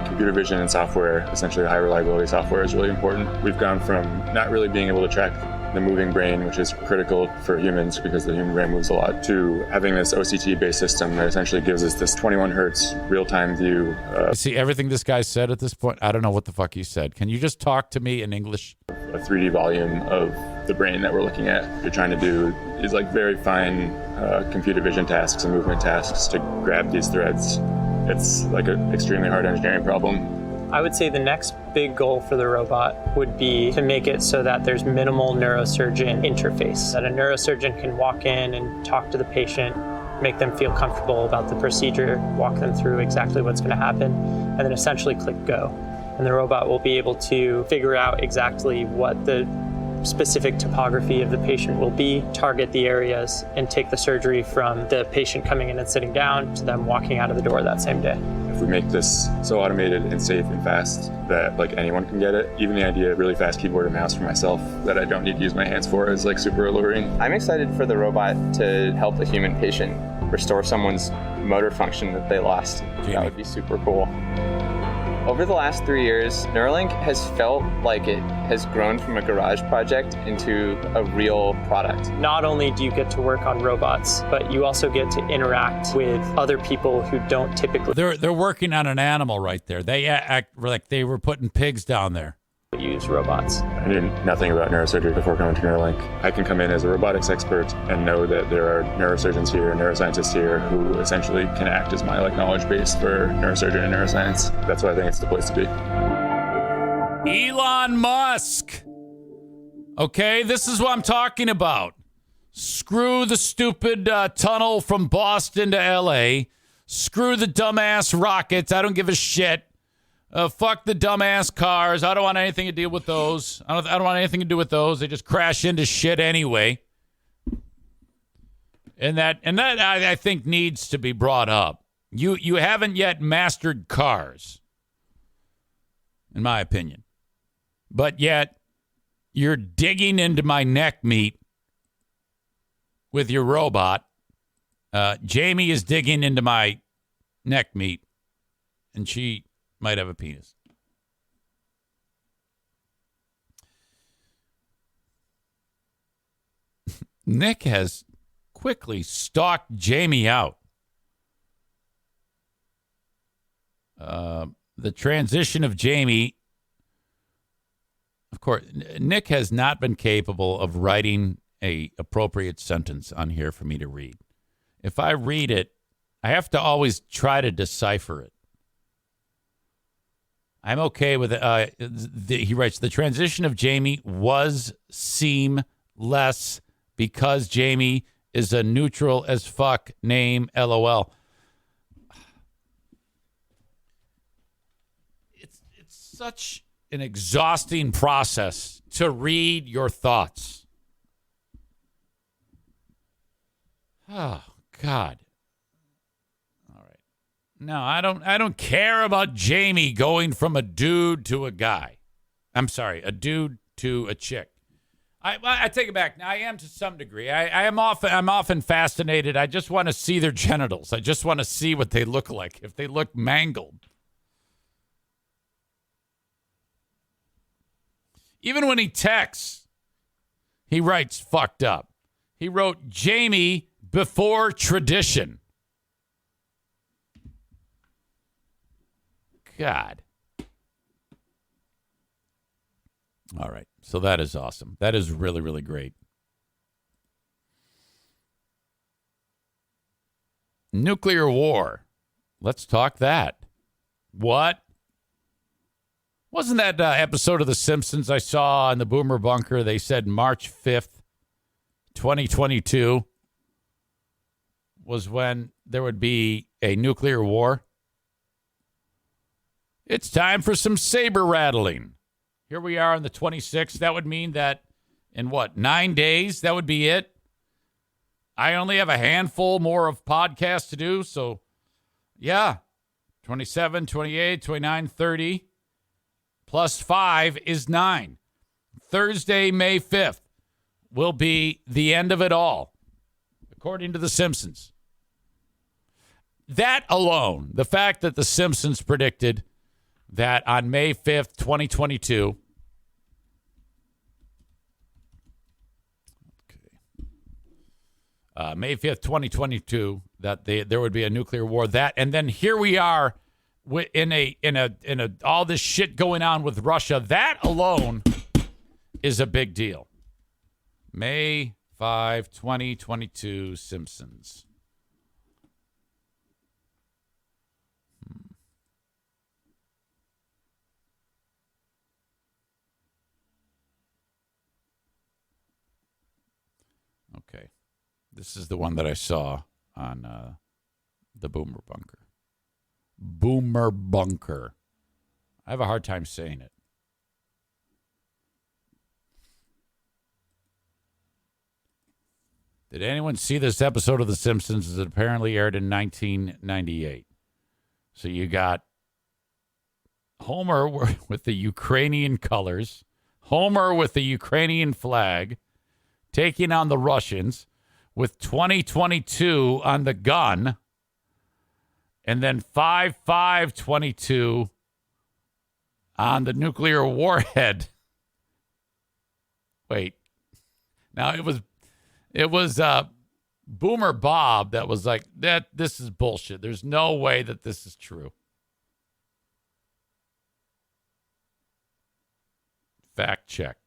Computer vision and software, essentially high reliability software, is really important. We've gone from not really being able to track the moving brain, which is critical for humans because the human brain moves a lot, to having this OCT-based system that essentially gives us this 21 hertz real-time view. See, everything this guy said at this point, I don't know what the fuck he said. Can you just talk to me in English? A 3D volume of the brain that we're looking at. What you're trying to do is very fine computer vision tasks and movement tasks to grab these threads. It's an extremely hard engineering problem. I would say the next big goal for the robot would be to make it so that there's minimal neurosurgeon interface, that a neurosurgeon can walk in and talk to the patient make them feel comfortable about the procedure, walk them through exactly what's going to happen, and then essentially click go. And the robot will be able to figure out exactly what the specific topography of the patient will be, target the areas, and take the surgery from the patient coming in and sitting down to them walking out of the door that same day. If we make this so automated and safe and fast that like anyone can get it, even the idea of really fast keyboard and mouse for myself that I don't need to use my hands for is like super alluring. I'm excited for the robot to help the human patient restore someone's motor function that they lost. That would be super cool. Over the last 3 years, Nuralink has felt like it has grown from a garage project into a real product. Not only do you get to work on robots, but you also get to interact with other people who don't typically... They're working on an animal right there. They act like they were putting pigs down there. Use robots. I knew nothing about neurosurgery before coming to Nuralink. I can come in as a robotics expert and know that there are neurosurgeons here, neuroscientists here who essentially can act as my like knowledge base for neurosurgery and neuroscience. That's why I think it's the place to be. Elon Musk. Okay, this is what I'm talking about. Screw the stupid tunnel from Boston to L.A. Screw the dumbass rockets. I don't give a shit. Fuck the dumbass cars. I don't want anything to deal with those. I don't want anything to do with those. They just crash into shit anyway. And that I think needs to be brought up. You haven't yet mastered cars, in my opinion. But yet you're digging into my neck meat with your robot. Jamie is digging into my neck meat, and she might have a penis. Nick has quickly stalked Jamie out. The transition of Jamie, of course, Nick has not been capable of writing a appropriate sentence on here for me to read. If I read it, I have to always try to decipher it. I'm okay with it. He writes, the transition of Jamie was seamless because Jamie is a neutral as fuck name, LOL. It's such an exhausting process to read your thoughts. Oh, God. No, I don't care about Jamie going from a dude to a guy. I'm sorry, a dude to a chick. I take it back. Now, I am to some degree. I'm often fascinated. I just want to see their genitals. I just want to see what they look like, if they look mangled. Even when he texts, he writes fucked up. He wrote Jamie before tradition. God. All right. So that is awesome. That is really, really great. Nuclear war. Let's talk that. What? Wasn't that episode of The Simpsons I saw in the Boomer Bunker? They said March 5th, 2022 was when there would be a nuclear war. It's time for some saber rattling. Here we are on the 26th. That would mean that in 9 days, that would be it. I only have a handful more of podcasts to do. So, yeah, 27, 28, 29, 30, plus 5 is 9. Thursday, May 5th will be the end of it all, according to The Simpsons. That alone, the fact that The Simpsons predicted that on May 5th, 2022, May 5th, 2022, that there would be a nuclear war. That, and then here we are in a all this shit going on with Russia. That alone is a big deal. May 5, 2022, Simpsons. Okay. This is the one that I saw. on the Boomer Bunker. Boomer Bunker. I have a hard time saying it. Did anyone see this episode of The Simpsons that apparently aired in 1998? So you got Homer with the Ukrainian colors, Homer with the Ukrainian flag, taking on the Russians with 2022 on the gun, and then 5522 on the nuclear warhead. Wait. Now it was Boomer Bob that was like, this is bullshit. There's no way that this is true. Fact check.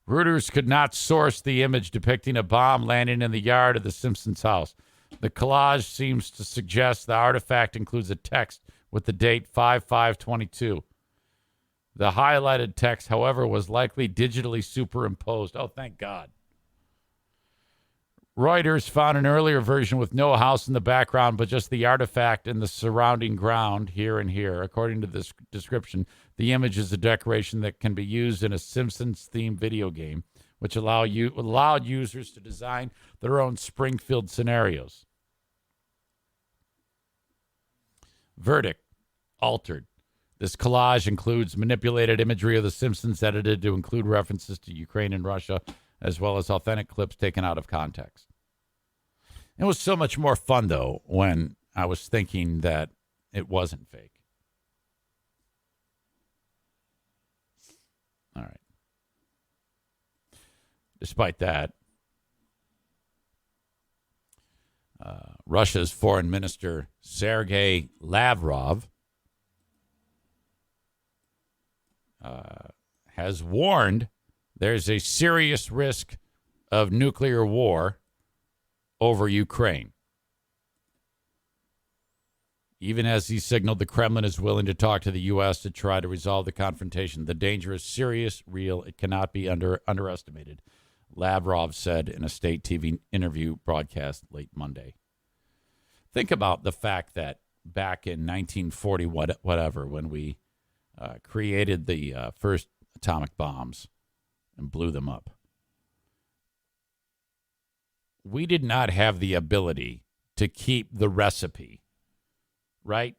Reuters could not source the image depicting a bomb landing in the yard of the Simpsons house. The collage seems to suggest the artifact includes a text with the date 5522. The highlighted text, however, was likely digitally superimposed. Oh, thank God. Reuters found an earlier version with no house in the background, but just the artifact and the surrounding ground here and here. According to this description, the image is a decoration that can be used in a Simpsons-themed video game, which allowed users to design their own Springfield scenarios. Verdict: altered. This collage includes manipulated imagery of The Simpsons edited to include references to Ukraine and Russia, as well as authentic clips taken out of context. It was so much more fun, though, when I was thinking that it wasn't fake. All right. Despite that, Russia's Foreign Minister Sergei Lavrov has warned there's a serious risk of nuclear war over Ukraine. Even as he signaled the Kremlin is willing to talk to the U.S. to try to resolve the confrontation. The danger is serious, real. It cannot be underestimated, Lavrov said in a state TV interview broadcast late Monday. Think about the fact that back in 1940, when we created the first atomic bombs and blew them up, we did not have the ability to keep the recipe, right?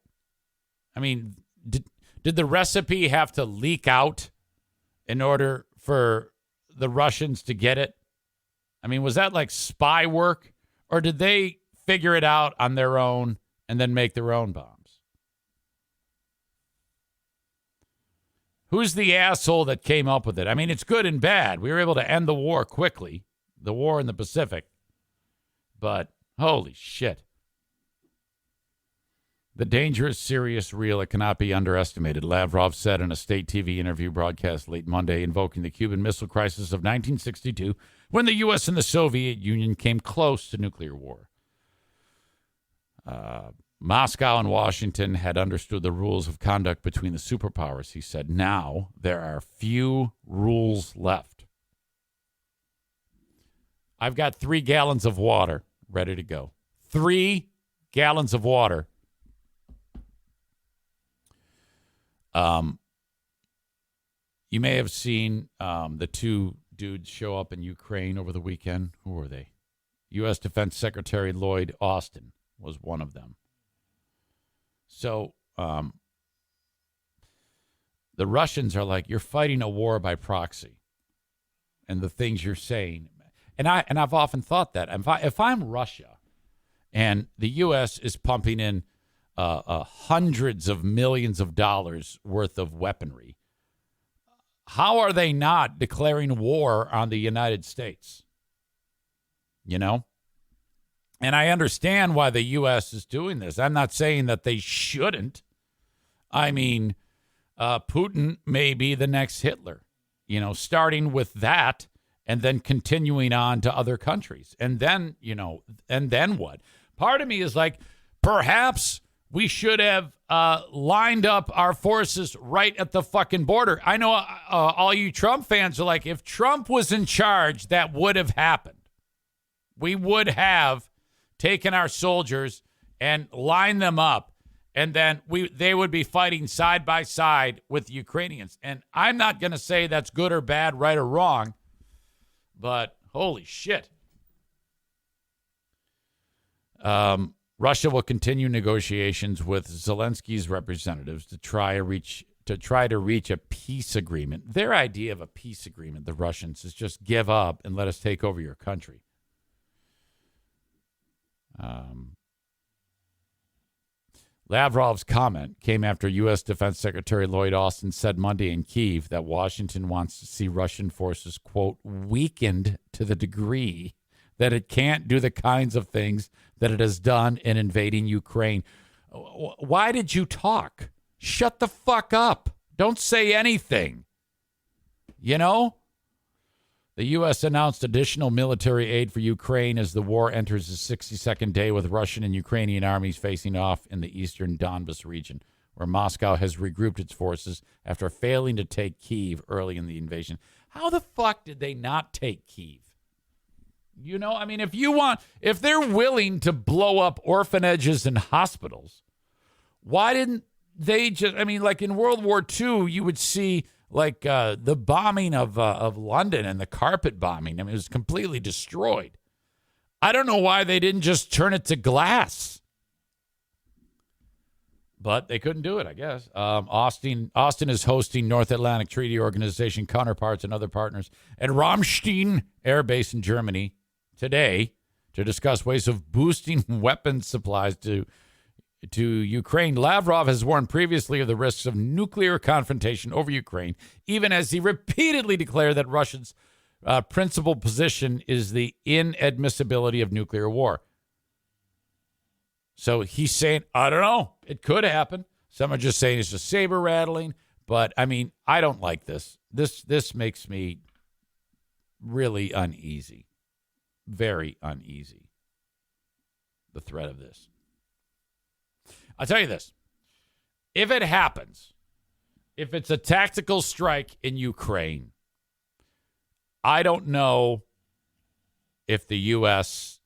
I mean, did the recipe have to leak out in order for the Russians to get it? I mean, was that like spy work, or did they figure it out on their own and then make their own bombs? Who's the asshole that came up with it? I mean, it's good and bad. We were able to end the war quickly, the war in the Pacific. But holy shit. The danger is serious, real. It cannot be underestimated, Lavrov said in a state TV interview broadcast late Monday, invoking the Cuban Missile Crisis of 1962, when the U.S. and the Soviet Union came close to nuclear war. Moscow and Washington had understood the rules of conduct between the superpowers, he said. Now there are few rules left. I've got 3 gallons of water ready to go. 3 gallons of water. You may have seen the 2 dudes show up in Ukraine over the weekend. Who were they? U.S. Defense Secretary Lloyd Austin was one of them. So the Russians are like, you're fighting a war by proxy, and the things you're saying. And I've often thought that if I'm Russia and the U.S. is pumping in hundreds of millions of dollars worth of weaponry, how are they not declaring war on the United States? You know? And I understand why the U.S. is doing this. I'm not saying that they shouldn't. I mean, Putin may be the next Hitler, you know, starting with that and then continuing on to other countries. And then, you know, and then what? Part of me is like, perhaps we should have lined up our forces right at the fucking border. I know all you Trump fans are like, if Trump was in charge, that would have happened. We would have taken our soldiers and lined them up, and then they would be fighting side by side with the Ukrainians. And I'm not going to say that's good or bad, right or wrong, but holy shit. Russia will continue negotiations with Zelensky's representatives to try to reach a peace agreement. Their idea of a peace agreement, the Russians, is just give up and let us take over your country. Lavrov's comment came after U.S. Defense Secretary Lloyd Austin said Monday in Kyiv that Washington wants to see Russian forces, quote, weakened to the degree that it can't do the kinds of things that it has done in invading Ukraine. Why did you talk? Shut the fuck up. Don't say anything. You know? The U.S. announced additional military aid for Ukraine as the war enters its 62nd day with Russian and Ukrainian armies facing off in the eastern Donbas region, where Moscow has regrouped its forces after failing to take Kyiv early in the invasion. How the fuck did they not take Kyiv? You know, I mean, if they're willing to blow up orphanages and hospitals, why didn't they just, I mean, like in World War II, you would see like the bombing of London and the carpet bombing. I mean, it was completely destroyed. I don't know why they didn't just turn it to glass. But they couldn't do it, I guess. Austin is hosting North Atlantic Treaty Organization counterparts and other partners at Ramstein Air Base in Germany today to discuss ways of boosting weapons supplies to Ukraine. Lavrov has warned previously of the risks of nuclear confrontation over Ukraine, even as he repeatedly declared that Russia's principal position is the inadmissibility of nuclear war. So he's saying, I don't know, it could happen. Some are just saying it's just saber rattling, but I mean, I don't like this. This makes me really uneasy, very uneasy. The threat of this. I'll tell you this. If it happens, if it's a tactical strike in Ukraine, I don't know if the U.S.,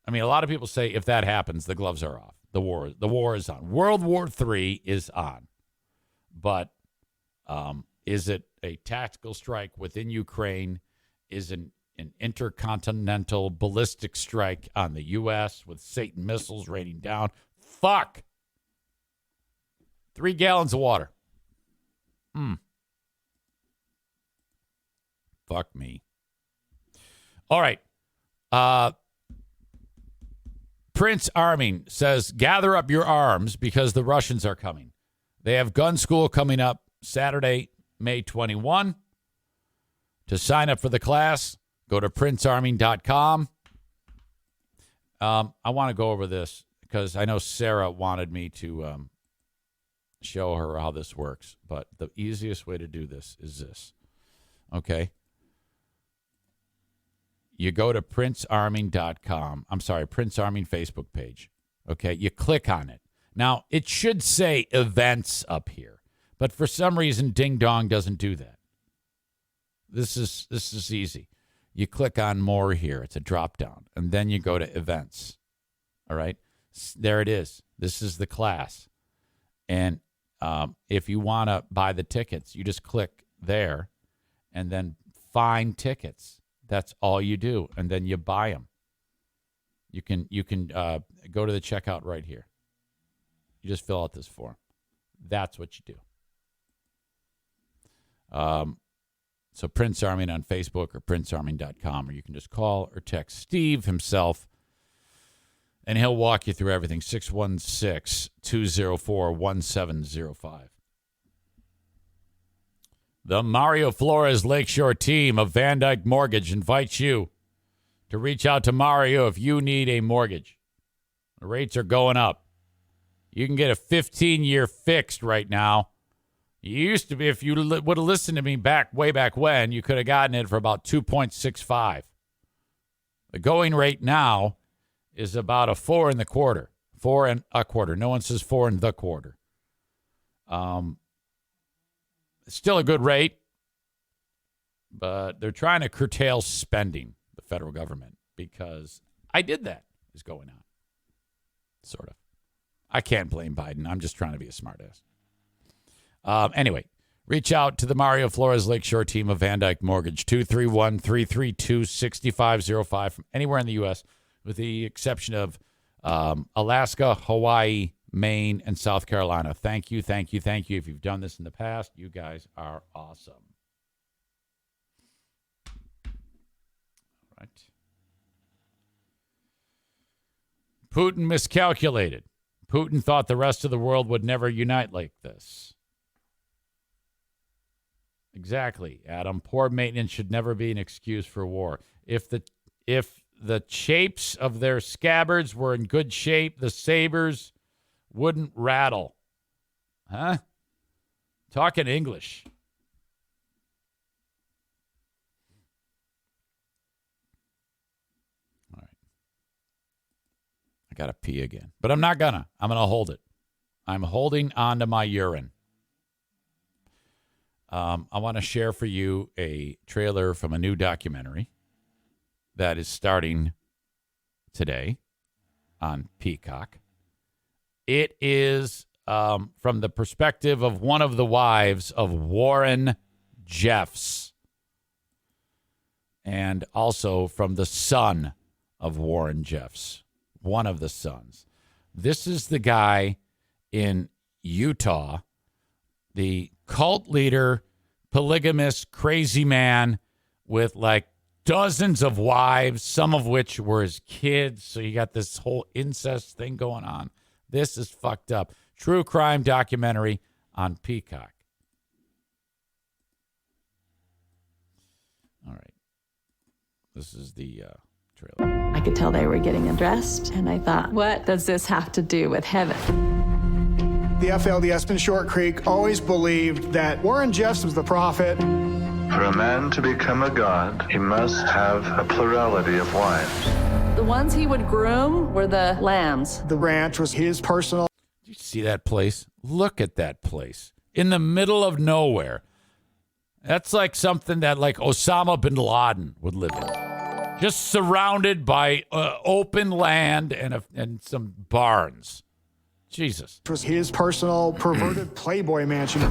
I mean, a lot of people say if that happens, the gloves are off. The war is on. World War III is on. But is it a tactical strike within Ukraine? Is an intercontinental ballistic strike on the U.S. with Satan missiles raining down? Fuck. 3 gallons of water. Fuck me. All right. Prince Armin says, gather up your arms because the Russians are coming. They have gun school coming up Saturday, May 21. To sign up for the class, go to princearmin.com. I want to go over this because I know Sarah wanted me to show her how this works. But the easiest way to do this is this. Okay? You go to princearmin.com. I'm sorry, Prince Armin Facebook page. Okay? You click on it. Now, it should say events up here. But for some reason, Ding Dong doesn't do that. This is easy. You click on more here. It's a drop down. And then you go to events. All right? There it is. This is the class. And if you want to buy the tickets, you just click there and then find tickets. That's all you do. And then you buy them. You can go to the checkout right here. You just fill out this form. That's what you do. So Prince Armin on Facebook or princearmin.com, or you can just call or text Steve himself, and he'll walk you through everything. 616-204-1705. The Mario Flores Lakeshore team of Van Dyke Mortgage invites you to reach out to Mario if you need a mortgage. The rates are going up. You can get a 15-year fixed right now. You used to be, if you would have listened to me way back when, you could have gotten it for about 2.65. The going rate now is about a 4 1/4. 4 1/4. No one says 4 1/4. It's still a good rate, but they're trying to curtail spending, the federal government, because I did that. is going on. Sort of. I can't blame Biden. I'm just trying to be a smartass. Anyway, reach out to the Mario Flores Lakeshore team of Van Dyke Mortgage, 231-332-6505 from anywhere in the U.S., with the exception of Alaska, Hawaii, Maine, and South Carolina. Thank you, thank you, thank you. If you've done this in the past, you guys are awesome. All right. Putin miscalculated. Putin thought the rest of the world would never unite like this. Exactly, Adam. Poor maintenance should never be an excuse for war. If the shapes of their scabbards were in good shape, the sabers wouldn't rattle. Huh? Talking English. All right. I got to pee again. But I'm not gonna. I'm going to hold it. I'm holding on to my urine. I want to share for you a trailer from a new documentary that is starting today on Peacock. It is from the perspective of one of the wives of Warren Jeffs, and also from the son of Warren Jeffs, one of the sons. This is the guy in Utah, the cult leader, polygamous, crazy man with like dozens of wives, some of which were his kids. So you got this whole incest thing going on. This is fucked up. True crime documentary on Peacock. All right. This is the trailer. I could tell they were getting undressed, and I thought, what does this have to do with heaven? The FLDS in Short Creek always believed that Warren Jeffs was the prophet. For a man to become a god, he must have a plurality of wives. The ones he would groom were the lambs. The ranch was his personal. Did you see that place? Look at that place. In the middle of nowhere. That's like something that like Osama bin Laden would live in. Just surrounded by open land and some barns. Jesus. It was his personal perverted Playboy mansion.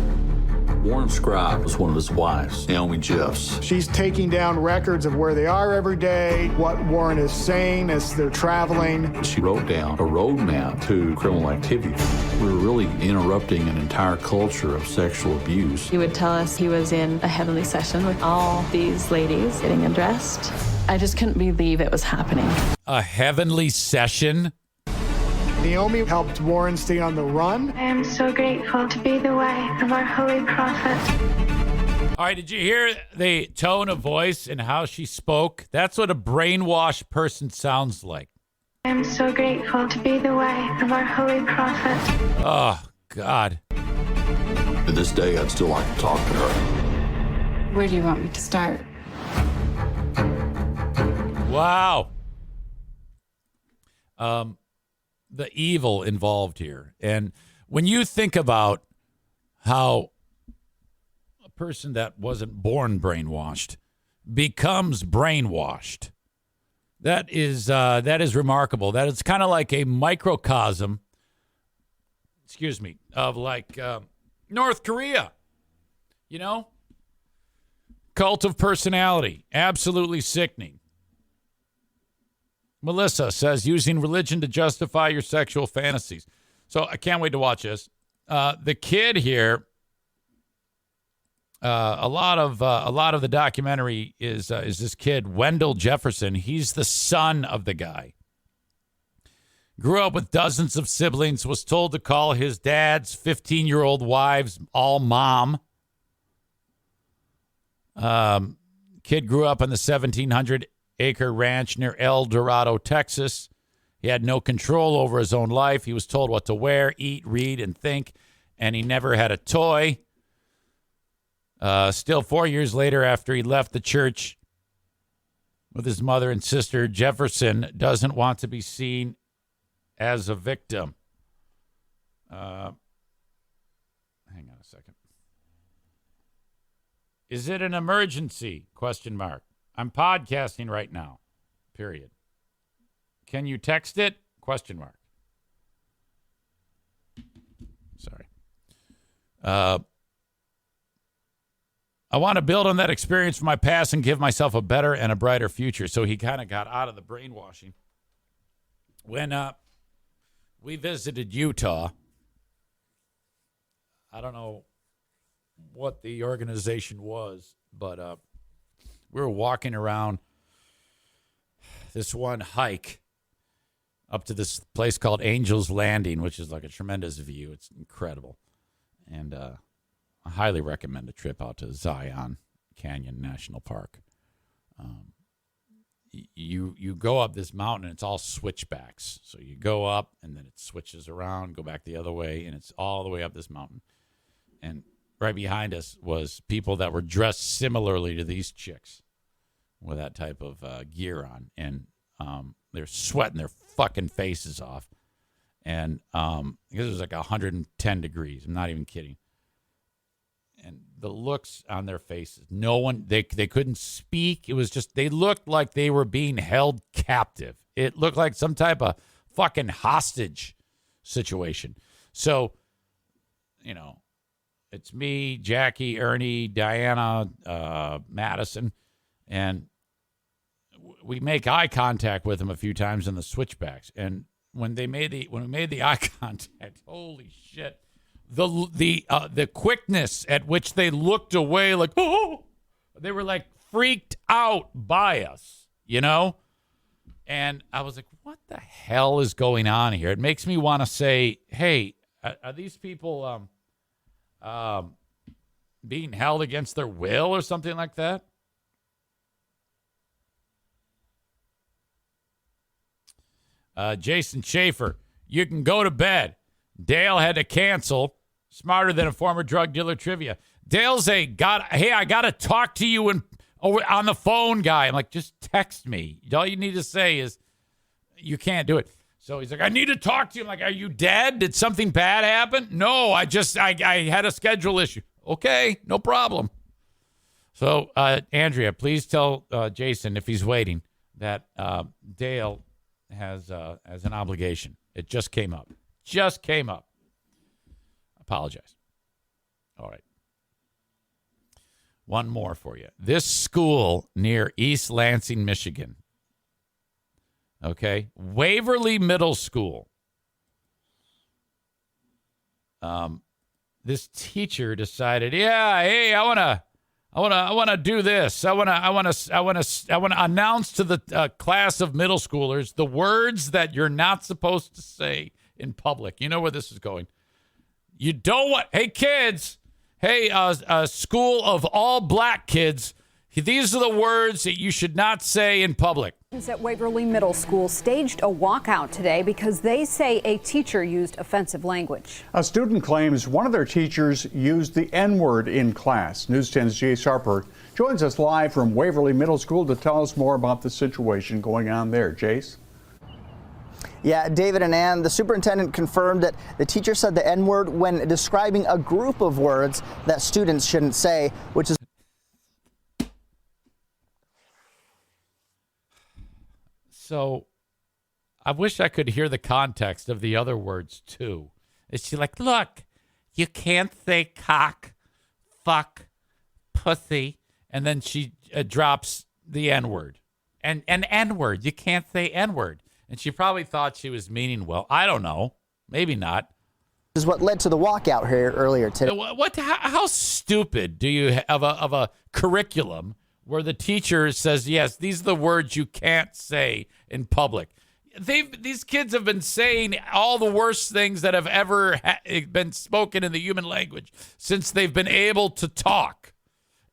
Warren Scribe was one of his wives, Naomi Jeffs. She's taking down records of where they are every day, what Warren is saying as they're traveling. She wrote down a roadmap to criminal activity. We were really interrupting an entire culture of sexual abuse. He would tell us he was in a heavenly session with all these ladies getting undressed. I just couldn't believe it was happening. A heavenly session? Naomi helped Warren stay on the run. I am so grateful to be the wife of our holy prophet. All right, did you hear the tone of voice and how she spoke? That's what a brainwashed person sounds like. I am so grateful to be the wife of our holy prophet. Oh, God. To this day, I'd still like to talk to her. Where do you want me to start? Wow. The evil involved here. And when you think about how a person that wasn't born brainwashed becomes brainwashed, that is remarkable. That is kind of like a microcosm, of like North Korea, you know? Cult of personality, absolutely sickening. Melissa says, using religion to justify your sexual fantasies. So I can't wait to watch this. The kid here, a lot of the documentary is this kid, Wendell Jefferson. He's the son of the guy. Grew up with dozens of siblings, was told to call his dad's 15-year-old wives all mom. Kid grew up on the 1,700-acre ranch near El Dorado, Texas. He had no control over his own life. He was told what to wear, eat, read, and think, and he never had a toy. Still 4 years later, after he left the church with his mother and sister, Jefferson doesn't want to be seen as a victim. Hang on a second. Is it an emergency? ? I'm podcasting right now. Period. Can you text it? Question mark. Sorry. I want to build on that experience from my past and give myself a better and a brighter future. So he kind of got out of the brainwashing. When we visited Utah, I don't know what the organization was, but we were walking around this one hike up to this place called Angel's Landing, which is like a tremendous view. It's incredible. And I highly recommend a trip out to Zion Canyon National Park. You go up this mountain, and it's all switchbacks. So you go up, and then it switches around, go back the other way, and it's all the way up this mountain. And right behind us was people that were dressed similarly to these chicks with that type of gear on. And they're sweating their fucking faces off. And because it was like 110 degrees. I'm not even kidding. And the looks on their faces, no one, they couldn't speak. It was just, they looked like they were being held captive. It looked like some type of fucking hostage situation. So, you know, it's me, Jackie, Ernie, Diana, Madison, and we make eye contact with them a few times in the switchbacks. And when we made the eye contact, holy shit. The quickness at which they looked away, like, oh, they were like freaked out by us, you know? And I was like, what the hell is going on here? It makes me want to say, hey, are these people being held against their will or something like that? Jason Schaefer, you can go to bed. Dale had to cancel. Smarter than a former drug dealer trivia. Dale's I got to talk to you on the phone guy. I'm like, just text me. All you need to say is you can't do it. So he's like, I need to talk to you. I'm like, are you dead? Did something bad happen? No, I had a schedule issue. Okay, no problem. So, Andrea, please tell Jason, if he's waiting, that Dale has an obligation. It just came up. Apologize. All right. One more for you. This school near East Lansing, Michigan. Okay. Waverly Middle School. This teacher decided, hey, I want to do this. I want to announce to the class of middle schoolers the words that you're not supposed to say in public. You know where this is going. You don't want, hey kids, a school of all black kids, these are the words that you should not say in public. At Waverly Middle School staged a walkout today because they say a teacher used offensive language. A student claims one of their teachers used the N-word in class. News 10's Jace Harper joins us live from Waverly Middle School to tell us more about the situation going on there. Jace? Yeah, David and Ann, the superintendent confirmed that the teacher said the N-word when describing a group of words that students shouldn't say, which is... So, I wish I could hear the context of the other words, too. Is she like, look, you can't say cock, fuck, pussy, and then she drops the N-word. And N-word, you can't say N-word. And she probably thought she was meaning well. I don't know. Maybe not. This is what led to the walkout here earlier today. How stupid do you have of a curriculum where the teacher says, yes, these are the words you can't say in public? These kids have been saying all the worst things that have ever been spoken in the human language since they've been able to talk.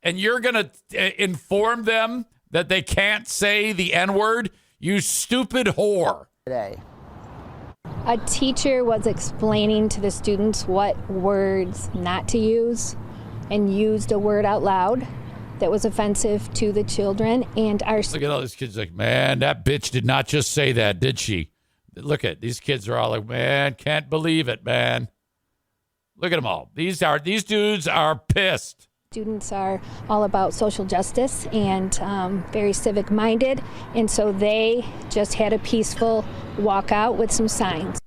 And you're going to inform them that they can't say the N-word? You stupid whore. Today. A teacher was explaining to the students what words not to use and used a word out loud that was offensive to the children. And look at all these kids like, man, that bitch did not just say that, did she? Look at these kids are all like, man, can't believe it, man. Look at them all. These dudes are pissed. Students are all about social justice and very civic minded, and so they just had a peaceful walkout with some signs.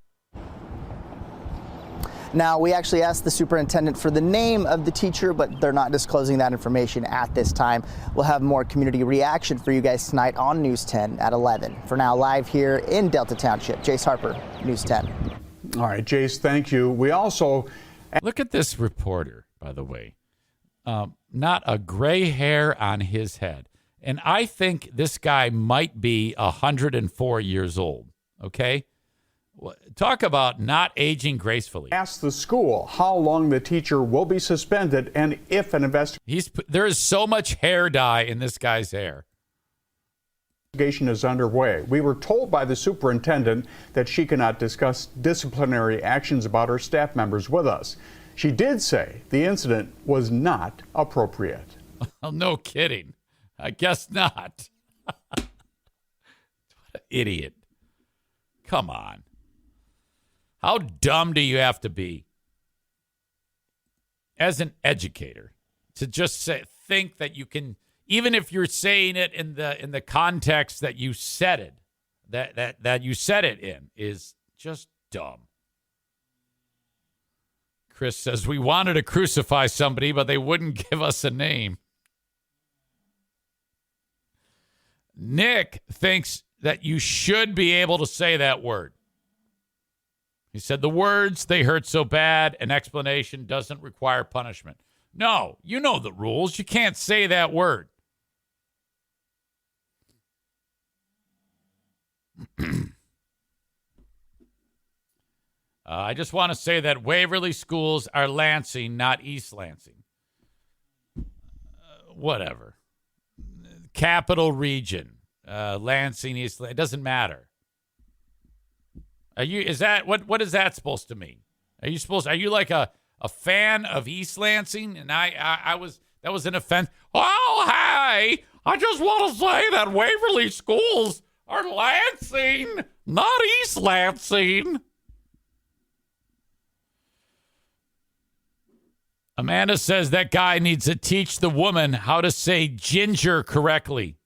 Now, we actually asked the superintendent for the name of the teacher, but they're not disclosing that information at this time. We'll have more community reaction for you guys tonight on News 10 at 11. For now, live here in Delta Township, Jace Harper, News 10. All right, Jace, thank you. We also... Look at this reporter, by the way. Not a gray hair on his head. And I think this guy might be 104 years old, okay? Talk about not aging gracefully. Ask the school how long the teacher will be suspended and if an investigation... There is so much hair dye in this guy's hair. Investigation is underway. We were told by the superintendent that she cannot discuss disciplinary actions about her staff members with us. She did say the incident was not appropriate. Well, no kidding. I guess not. What an idiot. Come on. How dumb do you have to be as an educator to just think that you can, even if you're saying it in the context that you said it, that you said it in, is just dumb. Chris says, we wanted to crucify somebody, but they wouldn't give us a name. Nick thinks that you should be able to say that word. He said, the words, they hurt so bad, an explanation doesn't require punishment. No, you know the rules. You can't say that word. I just want to say that Waverly schools are Lansing, not East Lansing. Whatever. Capital region. Lansing, East Lansing. It doesn't matter. What is that supposed to mean? Are you like a fan of East Lansing? And that was an offense. Oh, hey, I just want to say that Waverly schools are Lansing, not East Lansing. Amanda says that guy needs to teach the woman how to say ginger correctly.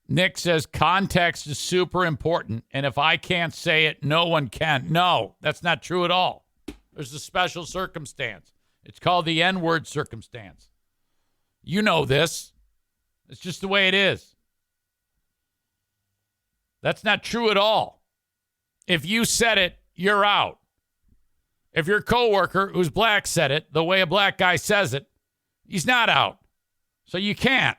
Nick says context is super important, and if I can't say it, no one can. No, that's not true at all. There's a special circumstance. It's called the N-word circumstance. You know this. It's just the way it is. That's not true at all. If you said it, you're out. If your coworker who's black said it the way a black guy says it, he's not out. So you can't.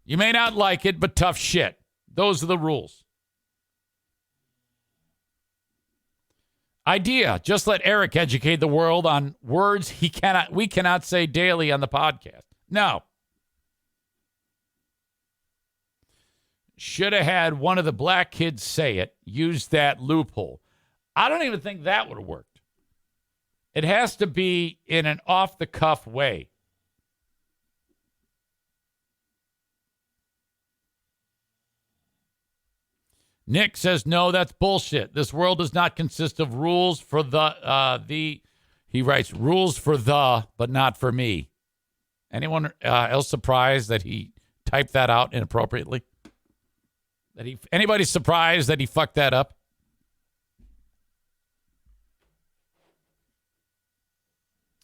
You may not like it, but tough shit. Those are the rules. Idea. Just let Eric educate the world on words we cannot say daily on the podcast. No. Should have had one of the black kids say it. Use that loophole. I don't even think that would have worked. It has to be in an off-the-cuff way. Nick says, no, that's bullshit. This world does not consist of rules for he writes, rules for but not for me. Anyone else surprised that he typed that out inappropriately? Anybody surprised that he fucked that up?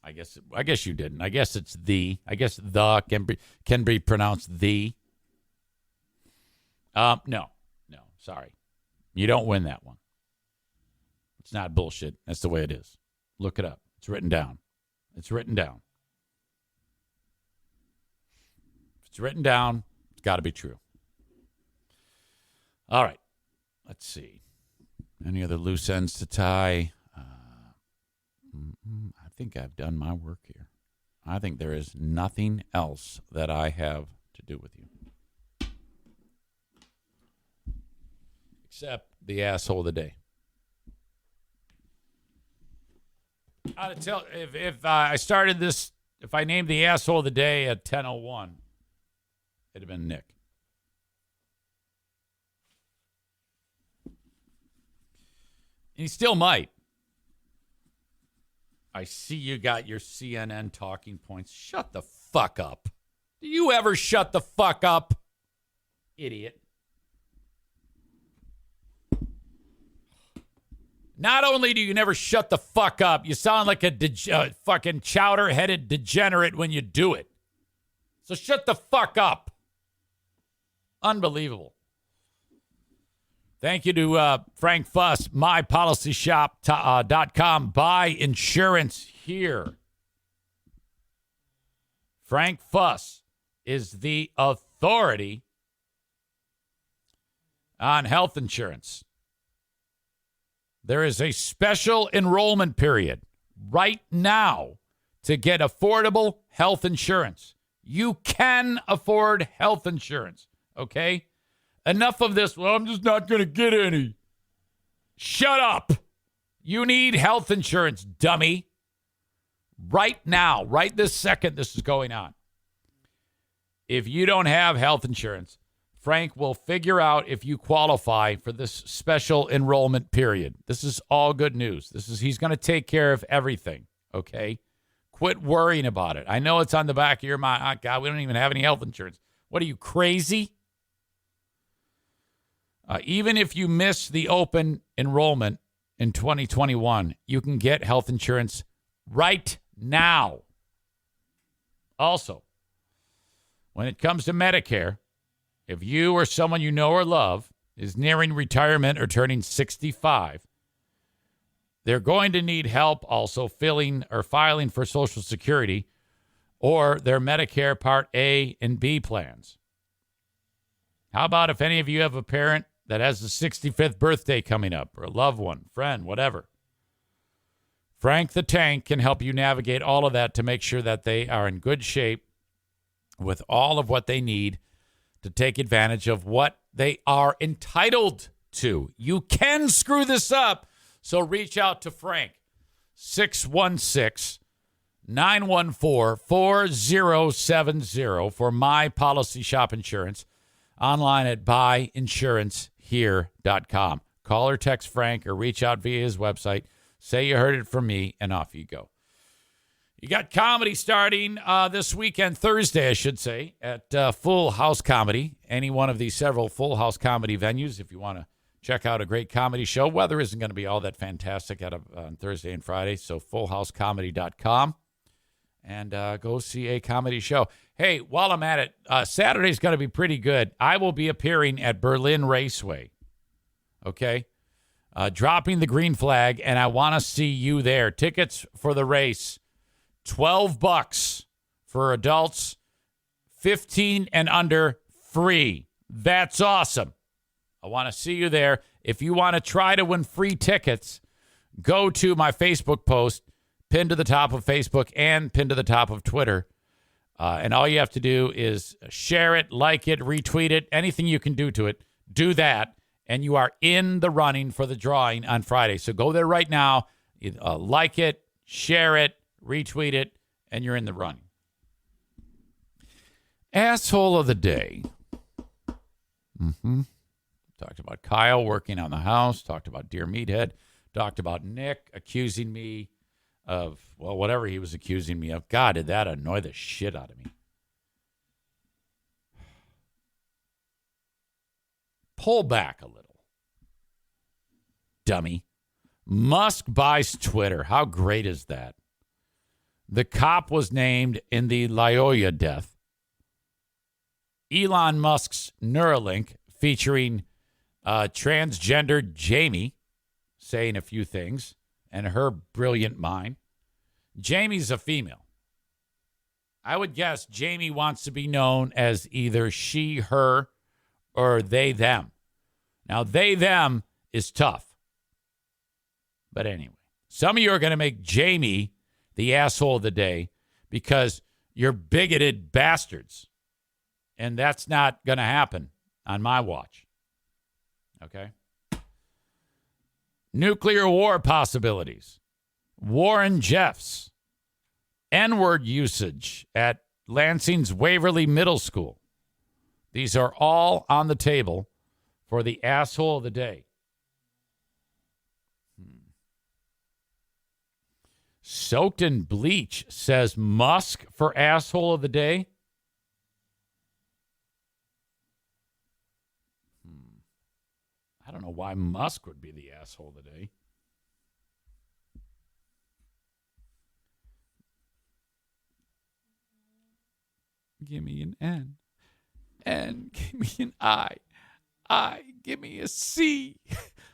I guess you didn't. I guess it's the. I guess the can be pronounced the. No, sorry. You don't win that one. It's not bullshit. That's the way it is. Look it up. It's written down. It's written down. If it's written down, it's got to be true. All right. Let's see. Any other loose ends to tie? I think I've done my work here. I think there is nothing else that I have to do with you. Except the asshole of the day. I'd tell if I started this, if I named the asshole of the day at 10:01, it'd have been Nick. And he still might. I see you got your CNN talking points. Shut the fuck up. Do you ever shut the fuck up? Idiot. Not only do you never shut the fuck up, you sound like a fucking chowder-headed degenerate when you do it. So shut the fuck up. Unbelievable. Thank you to Frank Fuss, mypolicyshop.com. Buy insurance here. Frank Fuss is the authority on health insurance. There is a special enrollment period right now to get affordable health insurance. You can afford health insurance, okay? Enough of this, well, I'm just not going to get any. Shut up. You need health insurance, dummy. Right now, right this second this is going on. If you don't have health insurance, Frank will figure out if you qualify for this special enrollment period. This is all good news. He's going to take care of everything, okay? Quit worrying about it. I know it's on the back of your mind. Oh, God, we don't even have any health insurance. What are you, crazy? Even if you miss the open enrollment in 2021, you can get health insurance right now. Also, when it comes to Medicare, if you or someone you know or love is nearing retirement or turning 65, they're going to need help also filing for Social Security or their Medicare Part A and B plans. How about if any of you have a parent that has a 65th birthday coming up, or a loved one, friend, whatever? Frank the Tank can help you navigate all of that to make sure that they are in good shape with all of what they need to take advantage of what they are entitled to. You can screw this up, so reach out to Frank. 616-914-4070 for My Policy Shop Insurance. Online at buyinsurancehere.com. Call or text Frank or reach out via his website. Say you heard it from me, and off you go. You got comedy starting this weekend, Thursday, I should say, at Full House Comedy. Any one of these several Full House Comedy venues if you want to check out a great comedy show. Weather isn't going to be all that fantastic on Thursday and Friday, so fullhousecomedy.com. And go see a comedy show. Hey, while I'm at it, Saturday's going to be pretty good. I will be appearing at Berlin Raceway, okay? Dropping the green flag, and I want to see you there. Tickets for the race, $12 for adults, 15 and under, free. That's awesome. I want to see you there. If you want to try to win free tickets, go to my Facebook post, pinned to the top of Facebook and pinned to the top of Twitter. And all you have to do is share it, like it, retweet it, anything you can do to it. Do that, and you are in the running for the drawing on Friday. So go there right now, like it, share it, retweet it, and you're in the running. Asshole of the day. Talked about Kyle working on the house. Talked about Dear Meathead. Talked about Nick accusing me of, well, whatever he was accusing me of. God, did that annoy the shit out of me. Pull back a little, dummy. Musk buys Twitter. How great is that? The cop was named in the Lyoya death. Elon Musk's Nuralink, featuring transgender Jamie saying a few things, and her brilliant mind. Jamie's a female. I would guess Jamie wants to be known as either she, her, or they, them. Now, they, them is tough. But anyway, some of you are going to make Jamie the asshole of the day because you're bigoted bastards. And that's not going to happen on my watch. Okay? Nuclear war possibilities. Warren Jeffs. N-word usage at Lansing's Waverly Middle School. These are all on the table for the asshole of the day. Soaked in Bleach says Musk for asshole of the day. I don't know why Musk would be the asshole of the day. Give me an N. N, give me an I. I, give me a C.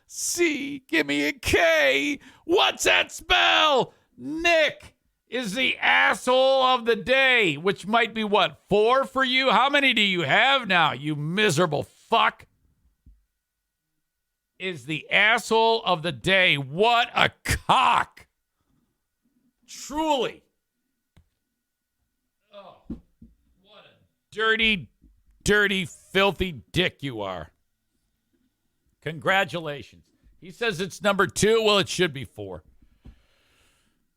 C, give me a K. What's that spell? Nick is the asshole of the day, which might be, what, 4 for you? How many do you have now, you miserable fuck? Is the asshole of the day. What a cock. Truly. Oh, what a dirty, dirty, filthy dick you are. Congratulations. He says it's number 2. Well, it should be 4.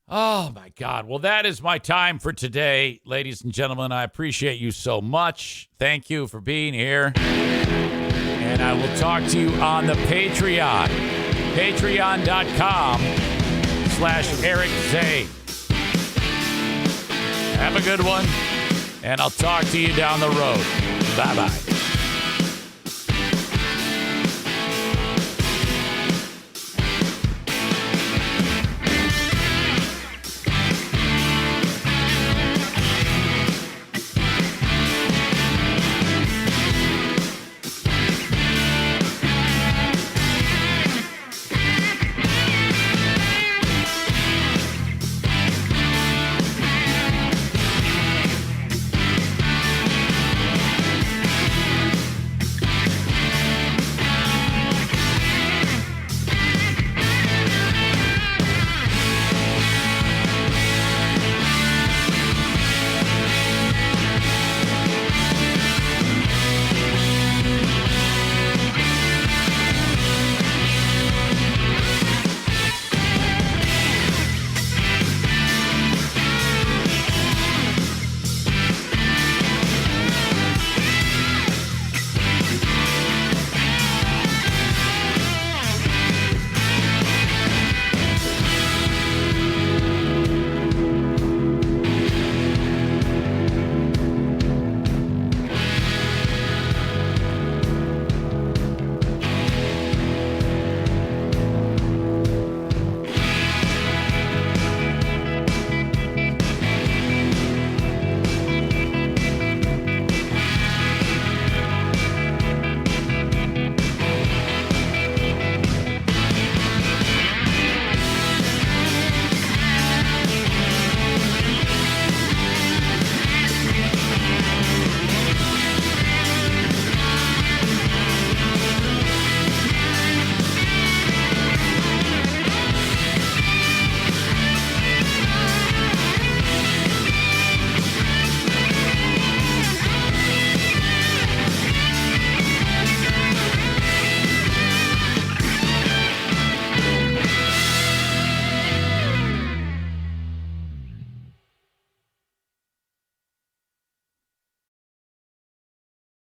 Oh, my God. Well, that is my time for today, ladies and gentlemen. I appreciate you so much. Thank you for being here. And I will talk to you on the Patreon. Patreon.com/Eric Zane. Have a good one. And I'll talk to you down the road. Bye-bye.